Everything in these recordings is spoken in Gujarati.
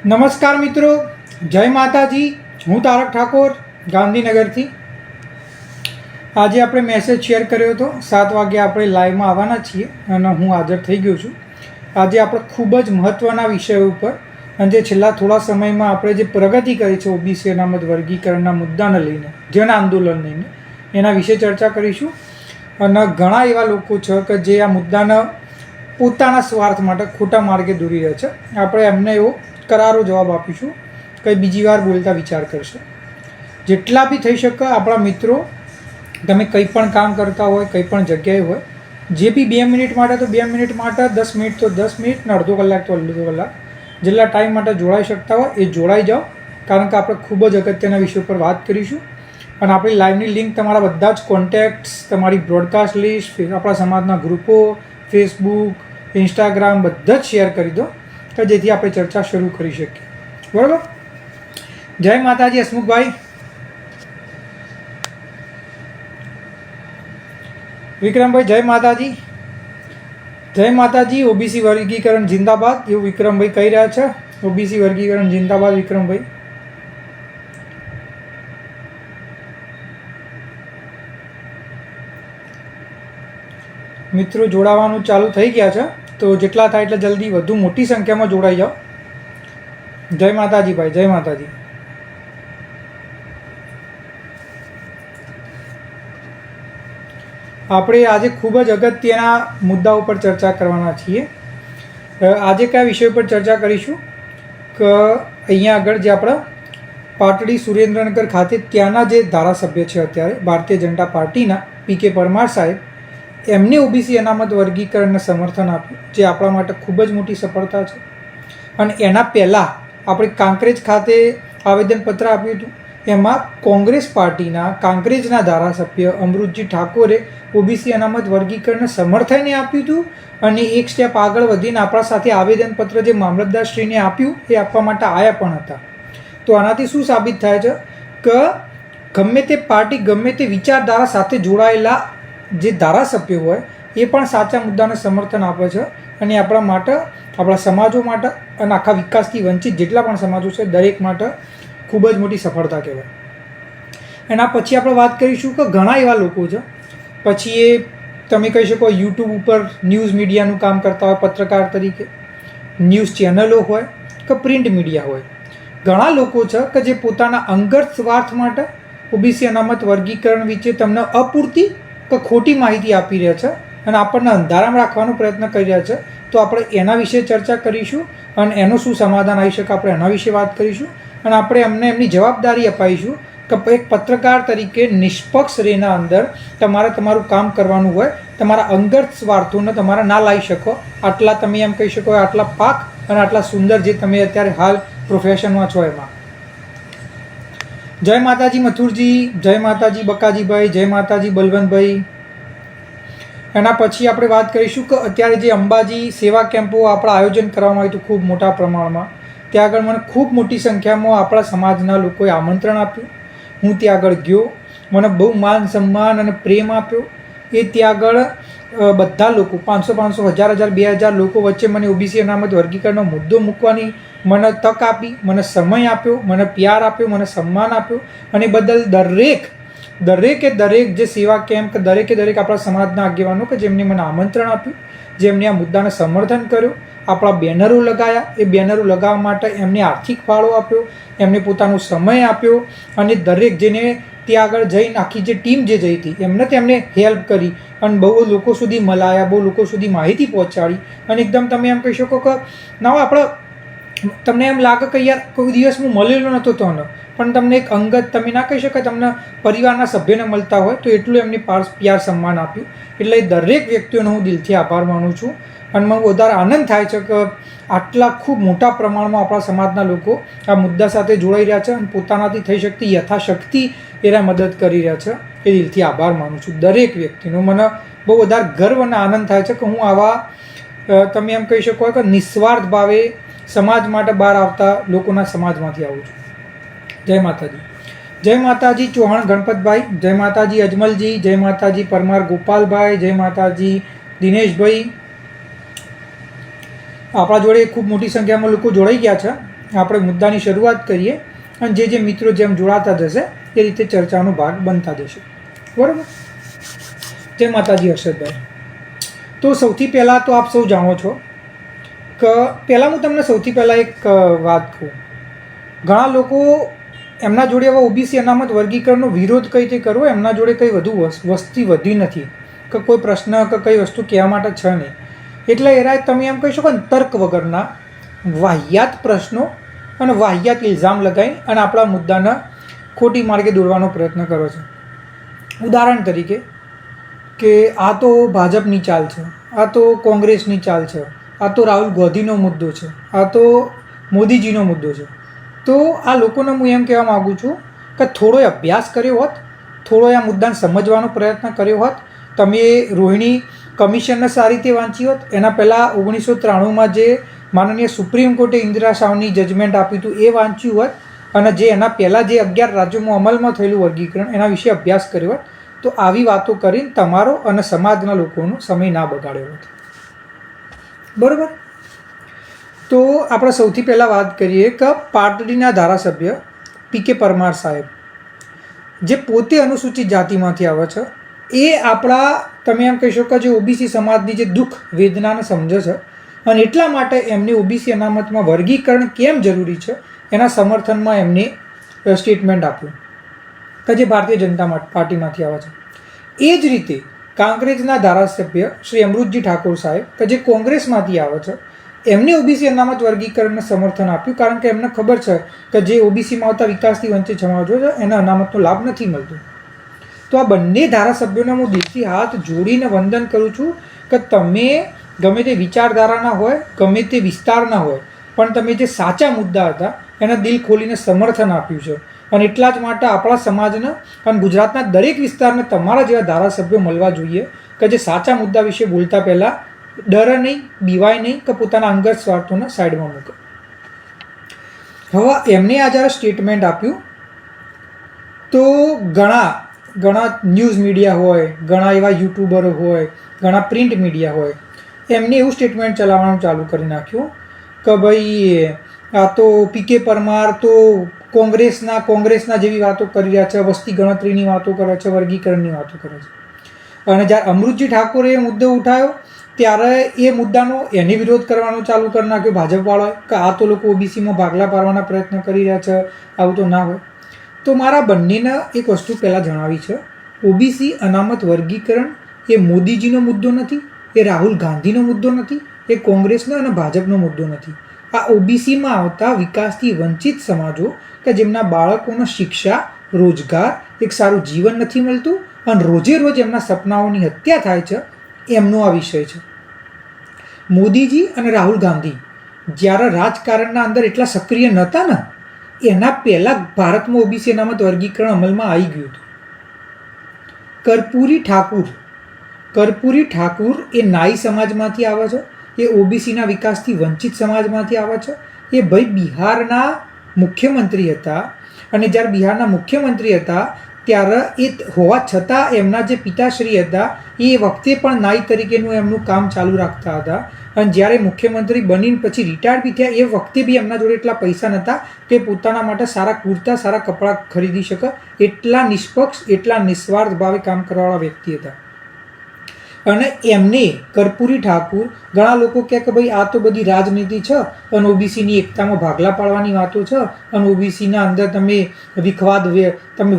નમસ્કાર મિત્રો, જય માતાજી. હું તારક ઠાકોર ગાંધીનગરથી. આજે આપણે મેસેજ શેર કર્યો હતો 7 વાગે આપણે લાઈવમાં આવવાના છીએ અને હું હાજર થઈ ગયો છું. આજે આપણે ખૂબ જ મહત્ત્વના વિષય ઉપર અને જે છેલ્લા થોડા સમયમાં આપણે જે પ્રગતિ કરી છે ઓબીસી અનામત વર્ગીકરણના મુદ્દાને લઈને, જન આંદોલન લઈને, એના વિશે ચર્ચા કરીશું. અને ઘણા એવા લોકો છે કે જે આ મુદ્દાને પોતાના સ્વાર્થ માટે ખોટા માર્ગે દોરી રહ્યા છે. આપણે એમને એવો કરારો જવાબ આપીશું, કંઈ બીજી વાર બોલતા વિચાર કરશે. જેટલા બી થઈ શકે આપણા મિત્રો, તમે કંઈ પણ કામ કરતા હોય, કંઈ પણ જગ્યાએ હોય, જે બી 2 મિનિટ માટે તો 2 મિનિટ માટે, 10 મિનિટ તો 10 મિનિટ ને અડધો કલાક તો અડધો કલાક, જેટલા ટાઈમ માટે જોડાઈ શકતા હોય એ જોડાઈ જાઓ. કારણ કે આપણે ખૂબ જ અગત્યના વિષય પર વાત કરીશું. અને આપણી લાઈવની લિંક તમારા બધા જ કોન્ટેક્ટ્સ, તમારી બ્રોડકાસ્ટ લિસ્ટ, આપણા સમાજના ગ્રુપો, ફેસબુક, ઇન્સ્ટાગ્રામ બધા જ શેર કરી દો કે જેથી આપણે ચર્ચા શરૂ કરી શકીએ. બરાબર? જય માતાજી હસમુખભાઈ. વિક્રમભાઈ જય માતાજી. જય માતાજી. ઓબીસી વર્ગીકરણ જિંદાબાદ એવું વિક્રમભાઈ કહી રહ્યા છે. ઓબીસી વર્ગીકરણ જિંદાબાદ વિક્રમભાઈ. મિત્રો જોડાવાનું ચાલુ થઈ ગયા છે, તો જેટલા થાય એટલે જલ્દી વધુ મોટી સંખ્યામાં જોડાઈ જાઓ. જય માતાજી ભાઈ, જય માતાજી. આપણે આજે ખૂબ જ અગત્યના મુદ્દા ઉપર ચર્ચા કરવાના છીએ. આજે કયા વિષય પર ચર્ચા કરીશું કે અહીંયા આગળ જે આપણા પાટડી સુરેન્દ્રનગર ખાતે ત્યાંના જે ધારાસભ્ય છે અત્યારે ભારતીય જનતા પાર્ટીના પીકે પરમાર સાહેબ, એમને ઓબીસી અનામત વર્ગીકરણને સમર્થન આપ્યું, જે આપણા માટે ખૂબ જ મોટી સફળતા છે. અને એના પહેલાં આપણે કાંકરેજ ખાતે આવેદનપત્ર આપ્યું હતું. એમાં કોંગ્રેસ પાર્ટીના કાંકરેજના ધારાસભ્ય અમૃતજી ઠાકોરે ઓબીસી અનામત વર્ગીકરણને સમર્થન આપ્યું હતું. અને એક સ્ટેપ આગળ વધીને આપણા સાથે આવેદનપત્ર જે મામલતદારશ્રીને આપ્યું એ આપવા માટે આવ્યા પણ હતા. તો આનાથી શું સાબિત થાય છે કે ગમે તે પાર્ટી, ગમે તે વિચારધારા સાથે જોડાયેલા જે ધારાસભ્યો હોય એ પણ સાચા મુદ્દાને સમર્થન આપે છે. અને આપણા માટે, આપણા સમાજો માટે અને આખા વિકાસથી વંચિત જેટલા પણ સમાજો છે દરેક માટે ખૂબ જ મોટી સફળતા કહેવાય. એના પછી આપણે વાત કરીશું કે ઘણા એવા લોકો છે, પછી એ તમે કહી શકો યુટ્યુબ ઉપર ન્યૂઝ મીડિયાનું કામ કરતા હોય, પત્રકાર તરીકે, ન્યૂઝ ચેનલો હોય કે પ્રિન્ટ મીડિયા હોય, ઘણા લોકો છે કે જે પોતાના અંગત સ્વાર્થ માટે ઓબીસી અનામત વર્ગીકરણ વિશે તમને અપૂરતી કે ખોટી માહિતી આપી રહ્યા છે અને આપણને અંધારામાં રાખવાનો પ્રયત્ન કરી રહ્યા છે. તો આપણે એના વિશે ચર્ચા કરીશું અને એનું શું સમાધાન આવી શકે આપણે એના વિશે વાત કરીશું. અને આપણે એમને એમની જવાબદારી અપાઈશું કે એક પત્રકાર તરીકે નિષ્પક્ષ રેના અંદર તમારે તમારું કામ કરવાનું હોય. તમારા અંગત સ્વાર્થોને તમારે ના લાવી શકો. આટલા તમે એમ કહી શકો આટલા પાક અને આટલા સુંદર જે તમે અત્યારે હાલ પ્રોફેશનમાં છો એમાં. જય માતાજી મથુરજી, જય માતાજી બકાજીભાઈ, જય માતાજી બલવંતભાઈ. એના પછી આપણે વાત કરીશું કે અત્યારે જે અંબાજી સેવા કેમ્પો આપણા આયોજન કરવામાં આવ્યું હતું ખૂબ મોટા પ્રમાણમાં, ત્યાં આગળ મને ખૂબ મોટી સંખ્યામાં આપણા સમાજના લોકોએ આમંત્રણ આપ્યું. હું ત્યાં આગળ ગયો, મને બહુ માન સન્માન અને પ્રેમ આપ્યો. એ ત્યાં આગળ બધા લોકો 500, 1000, 2000 લોકો વચ્ચે મને ઓબીસી અનામત વર્ગીકરણનો મુદ્દો મૂકવાની મને તક આપી, મને સમય આપ્યો, મને પ્યાર આપ્યો, મને સન્માન આપ્યો. અને બદલ દરેકે દરેક જે સેવા કેમ્પ, દરેકે દરેક આપણા સમાજના આગેવાનો કે જેમને મને આમંત્રણ આપ્યું, જેમને આ મુદ્દાને સમર્થન કર્યું, આપણા બેનરો લગાવ્યા, એ બેનરો લગાવવા માટે એમને આર્થિક ફાળો આપ્યો, એમને પોતાનો સમય આપ્યો. અને દરેક જેને ત્યાં આગળ જઈને આખી જે ટીમ જે જઈ હતી એમને તેમને હેલ્પ કરી અને બહુ લોકો સુધી મલાયા, બહુ લોકો સુધી માહિતી પહોંચાડી. અને એકદમ તમે એમ કહી શકો કે ના આપણે, તમને એમ લાગે કે યાર કોઈ દિવસ હું મળેલો નહોતો તોને, પણ તમને એક અંગત, તમે ના કહી શકાય તમને પરિવારના સભ્યને મળતા હોય તો એટલું એમની પ્યાર સન્માન આપ્યું. એટલે દરેક વ્યક્તિઓનો હું દિલથી આભાર માનું છું. અને મને વધારે આનંદ થાય છે કે આટલા ખૂબ મોટા પ્રમાણમાં આપણા સમાજના લોકો આ મુદ્દા સાથે જોડાઈ રહ્યા છે અને પોતાનાથી થઈ શકતી યથાશક્તિ એને મદદ કરી રહ્યા છે. એ દિલથી આભાર માનું છું દરેક વ્યક્તિનો. મને બહુ વધારે ગર્વ અને આનંદ થાય છે કે હું આવા, તમે એમ કહી શકો કે નિસ્વાર્થ ભાવે સમાજ માટે બહાર આવતા લોકોના સમાજમાંથી આવું છું. જય માતાજી. જય માતાજી ચૌહાણ ગણપતભાઈ, જય માતાજી અજમલજી, જય માતાજી પરમાર ગોપાલભાઈ, જય માતાજી દિનેશભાઈ. આપણા જોડે ખૂબ મોટી સંખ્યામાં લોકો જોડાઈ ગયા છે આપણે મુદ્દાની શરૂઆત કરીએ અને જે મિત્રો જેમ જોડાતા જશે એ રીતે ચર્ચાનો ભાગ બનતા જશે. બરાબર? જય માતાજી હર્ષદભાઈ. તો સૌથી પહેલાં તો આપ સૌ જાણો છો કે પહેલાં હું તમને સૌથી પહેલાં એક વાત કહું. ઘણા લોકો એમના જોડે હવે ઓબીસી અનામત વર્ગીકરણનો વિરોધ કઈ રીતે કરવો, એમના જોડે કંઈ વધુ વસ્તી વધી નથી કે કોઈ પ્રશ્ન કે કઈ વસ્તુ કહેવા માટે છે નહીં, એટલે એરાય તમે એમ કહી શકો ને તર્ક વગરના વાહિયાત પ્રશ્નો અને વાહિયાત ઇલ્ઝામ લગાવી અને આપણા મુદ્દાને ખોટી માર્ગે દોરવાનો પ્રયત્ન કરો છો. ઉદાહરણ તરીકે કે આ તો ભાજપની ચાલ છે, આ તો કોંગ્રેસની ચાલ છે, આ તો રાહુલ ગાંધીનો મુદ્દો છે, આ તો મોદીજીનો મુદ્દો છે. તો આ લોકોને હું એમ કહેવા માગું છું કે થોડો અભ્યાસ કર્યો હોત, થોડો આ મુદ્દાને સમજવાનો પ્રયત્ન કર્યો હોત, તમે રોહિણી કમિશનને સારી રીતે વાંચી હોત, એના પહેલાં 1993માં જે માનનીય સુપ્રીમ કોર્ટે ઇન્દિરા શાહની જજમેન્ટ આપ્યું હતું એ વાંચ્યું હોત અને જે એના પહેલાં જે 11 રાજ્યોમાં અમલમાં થયેલું વર્ગીકરણ એના વિશે અભ્યાસ કર્યો હોત તો આવી વાતો કરીને તમારો અને સમાજના લોકોનો સમય ના બગાડ્યો હોત. બરાબર? તો આપણે સૌથી પહેલાં વાત કરીએ કે પાટડીના ધારાસભ્ય પી.કે. પરમાર સાહેબ જે પોતે અનુસૂચિત જાતિમાંથી આવે છે, એ આપણા તમે એમ કહી શકો જે ઓબીસી સમાજની જે દુઃખ વેદનાને સમજે છે અને એટલા માટે એમને ઓબીસી અનામતમાં વર્ગીકરણ કેમ જરૂરી છે એના સમર્થનમાં એમને સ્ટેટમેન્ટ આપ્યું કે જે ભારતીય જનતા પાર્ટીમાંથી આવે છે. એ જ રીતે કાંકરેજના ધારાસભ્ય શ્રી અમૃતજી ઠાકોર સાહેબ કે જે કોંગ્રેસમાંથી આવે છે, એમને ઓબીસી અનામત વર્ગીકરણને સમર્થન આપ્યું કારણ કે એમને ખબર છે કે જે ઓબીસીમાં આવતા વિકાસથી વંચિત સમાજો છે એને અનામતનો લાભ નથી મળતો. તો આ બંને ધારાસભ્યોને હું દિલથી હાથ જોડીને વંદન કરું છું કે તમે ગમે તે વિચારધારાના હોય, ગમે તે વિસ્તારના હોય, પણ તમે જે સાચા મુદ્દા હતા એને દિલ ખોલીને સમર્થન આપ્યું છે. અને એટલા જ માટે આપણા સમાજને અને ગુજરાતના દરેક વિસ્તારને તમારા જેવા ધારાસભ્યો મળવા જોઈએ કે જે સાચા મુદ્દા વિશે બોલતા પહેલાં ડરે નહીં, બીવાય નહીં કે પોતાના અંગત સ્વાર્થોને સાઈડમાં મૂકે. હવે એમને આ જ્યારે સ્ટેટમેન્ટ આપ્યું તો ઘણા ન્યૂઝ મીડિયા હોય, ઘણા એવા યુટ્યુબરો હોય, ઘણા પ્રિન્ટ મીડિયા હોય, એમને એવું સ્ટેટમેન્ટ ચલાવવાનું ચાલુ કરી નાખ્યું કે ભાઈ આ તો પી.કે. પરમાર તો કોંગ્રેસના જેવી વાતો કરી રહ્યા છે, વસ્તી ગણતરીની વાતો કરે છે, વર્ગીકરણની વાતો કરે છે. અને જ્યારે અમૃતજી ઠાકોરે એ મુદ્દો ઉઠાવ્યો ત્યારે એ મુદ્દાનો એને વિરોધ કરવાનો ચાલુ કરી નાખ્યો ભાજપવાળાએ કે આ તો લોકો ઓબીસીમાં ભાગલા પાડવાના પ્રયત્ન કરી રહ્યા છે, આવું તો ના હોય. તો મારા બંનેને એક વસ્તુ પહેલાં જણાવી છે, ઓબીસી અનામત વર્ગીકરણ એ મોદીજીનો મુદ્દો નથી, એ રાહુલ ગાંધીનો મુદ્દો નથી, એ કોંગ્રેસનો અને ભાજપનો મુદ્દો નથી. આ ઓબીસીમાં આવતા વિકાસથી વંચિત સમાજો કે જેમના બાળકોને શિક્ષા, રોજગાર, એક સારું જીવન નથી મળતું અને રોજે રોજ એમના સપનાઓની હત્યા થાય છે, એમનો આ વિષય છે. મોદીજી અને રાહુલ ગાંધી જ્યારે રાજકારણના અંદર એટલા સક્રિય નહોતા ને એના પહેલાં ભારતમાં ઓબીસી અનામત વર્ગીકરણ અમલમાં આવી ગયું હતું. કર્પૂરી ઠાકુર એ નાઈ સમાજમાંથી આવે છે, એ ઓબીસીના વિકાસથી વંચિત સમાજમાંથી આવે છે. એ ભાઈ બિહારના મુખ્યમંત્રી હતા અને જ્યારે બિહારના મુખ્યમંત્રી હતા ત્યારે એ હોવા છતાં એમના જે પિતાશ્રી હતા એ વખતે પણ નાઈ તરીકેનું એમનું કામ ચાલુ રાખતા હતા અને જ્યારે મુખ્યમંત્રી બનીને પછી રિટાયર્ડ બી થયા એ વખતે બી એમના જોડે એટલા પૈસા નહોતા કે પોતાના માટે સારા કુર્તા, સારા કપડાં ખરીદી શકે. એટલા નિષ્પક્ષ, એટલા નિસ્વાર્થ ભાવે કામ કરવાવાળા વ્યક્તિ હતા. અને એમને કર્પૂરી ઠાકુર ઘણા લોકો કહે કે ભાઈ આ તો બધી રાજનીતિ છે અને ઓબીસીની એકતામાં ભાગલા પાડવાની વાતો છે અને ઓબીસીના અંદર તમે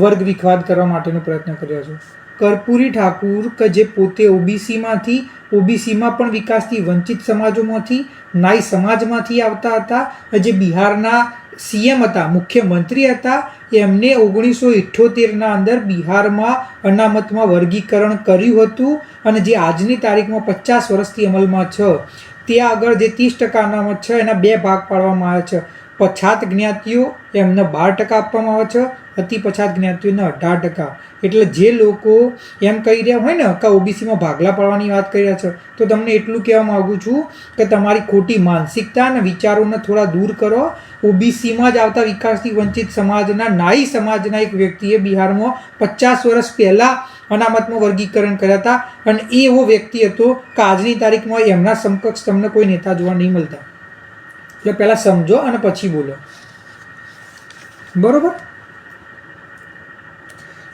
વર્ગ વિખવાદ કરવા માટેનો પ્રયત્ન કર્યો છો. કર્પૂરી ઠાકુર કે જે પોતે ઓબીસીમાં પણ વિકાસથી વંચિત સમાજોમાંથી, નાઈ સમાજમાંથી આવતા હતા, જે બિહારના સીએમ હતા, મુખ્યમંત્રી હતા, એમને 1978ના અંદર બિહારમાં અનામતમાં વર્ગીકરણ કર્યું હતું અને જે આજની તારીખમાં 50 વર્ષથી અમલમાં છે ત્યાં આગળ જે 30% અનામત છે એના 2 ભાગ પાડવામાં આવે છે. પછાત જ્ઞાતિઓ એમને 12% આપવામાં આવે છે, અતિ પછાત જ્ઞાતિઓને 18%. એટલે જે લોકો એમ કહી રહ્યા હોય ને કે ઓબીસીમાં ભાગલા પાડવાની વાત કરી રહ્યા છે તો તમને એટલું કહેવા માગું છું કે તમારી ખોટી માનસિકતા અને વિચારોને થોડા દૂર કરો. ઓબીસીમાં જ આવતા વિકાસથી વંચિત સમાજના નાઈ સમાજના એક વ્યક્તિએ બિહારમાં 50 વર્ષ પહેલાં અનામતમાં વર્ગીકરણ કર્યા હતા અને એવો વ્યક્તિ હતો કે આજની તારીખમાં એમના સમકક્ષ તમને કોઈ નેતા જોવા નહીં મળતા. એટલે પહેલાં સમજો અને પછી બોલો, બરાબર?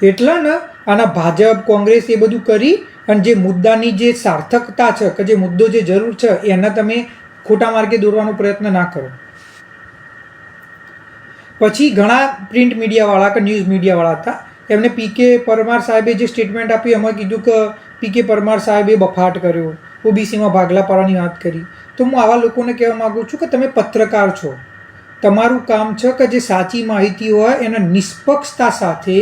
એટલે ને આના ભાજપ કોંગ્રેસ એ બધું કરી અને જે મુદ્દાની જે સાર્થકતા છે કે જે મુદ્દો જે જરૂર છે એના તમે ખોટા માર્ગે દોરવાનો પ્રયત્ન ના કરો. પછી ઘણા પ્રિન્ટ મીડિયાવાળા કે ન્યૂઝ મીડિયાવાળા હતા, એમને પીકે પરમાર સાહેબે જે સ્ટેટમેન્ટ આપ્યું એમાં કીધું કે પીકે પરમાર સાહેબે બફાટ કર્યો, ઓબીસીમાં ભાગલા પાડવાની વાત કરી. તો હું આવા લોકોને કહેવા માગું છું કે તમે પત્રકાર છો, તમારું કામ છે કે જે સાચી માહિતી હોય એના નિષ્પક્ષતા સાથે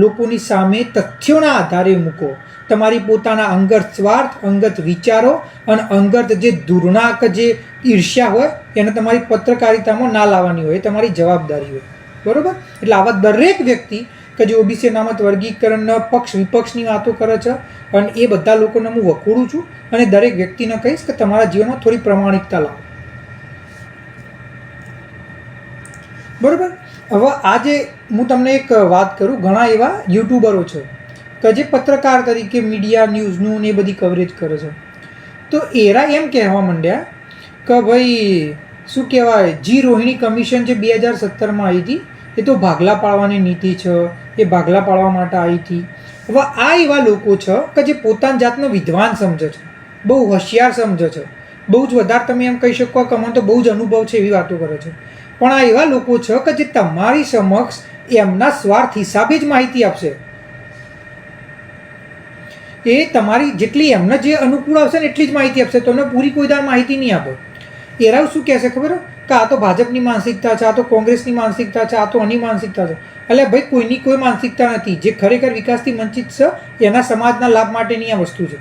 લોકોની સામે તથ્યોના આધારે મૂકો. તમારી પોતાના અંગત સ્વાર્થ, અંગત વિચારો અને અંગત જે ધૂર્ણા કે જે ઈર્ષ્યા હોય એને તમારી પત્રકારિતામાં ના લાવવાની હોય, એ તમારી જવાબદારી હોય, બરાબર? એટલે આવા દરેક વ્યક્તિ કે જે ઓબીસી અનામત વર્ગીકરણના પક્ષ વિપક્ષની વાતો કરે છે અને એ બધા લોકોને હું વખોડું છું અને દરેક વ્યક્તિને કહીશ કે તમારા જીવનમાં થોડી પ્રમાણિકતા લાવો, બરાબર? હવે આજે હું તમને એક વાત કરું, ઘણા એવા યુટ્યુબરો છે કે જે પત્રકાર તરીકે મીડિયા ન્યૂઝનું ને એ બધી કવરેજ કરે છે. તો એરા એમ કહેવા માંડ્યા કે ભાઈ શું કહેવાય, જી રોહિણી કમિશન જે 2017માં આવી હતી એ તો ભાગલા પાડવાની નીતિ છે, એ ભાગલા પાડવા માટે આવી હતી. હવે આ એવા લોકો છે કે જે પોતાની જાતનો વિદ્વાન સમજે છે, બહુ હોશિયાર સમજે છે, બહુ જ વધારે તમે એમ કહી શકો કે અમને તો બહુ જ અનુભવ છે એવી વાતો કરે છે. પણ આ એવા લોકો છે કે જે તમારી સમક્ષ એમના સ્વાર્થ હિસાબે જ માહિતી આપશે. એ તમારી જેટલી એમને જે અનુકૂળ આવશે ને એટલી જ માહિતી આપશે, તમને પૂરી કોઈ દાળ માહિતી નહીં આપે. એરાવ શું કહેશે ખબર કે આ તો ભાજપની માનસિકતા છે, આ તો કોંગ્રેસની માનસિકતા છે, આ તો આની માનસિકતા છે. એટલે ભાઈ કોઈની કોઈ માનસિકતા નથી. જે ખરેખર વિકાસથી વંચિત છે એના સમાજના લાભ માટેની આ વસ્તુ છે.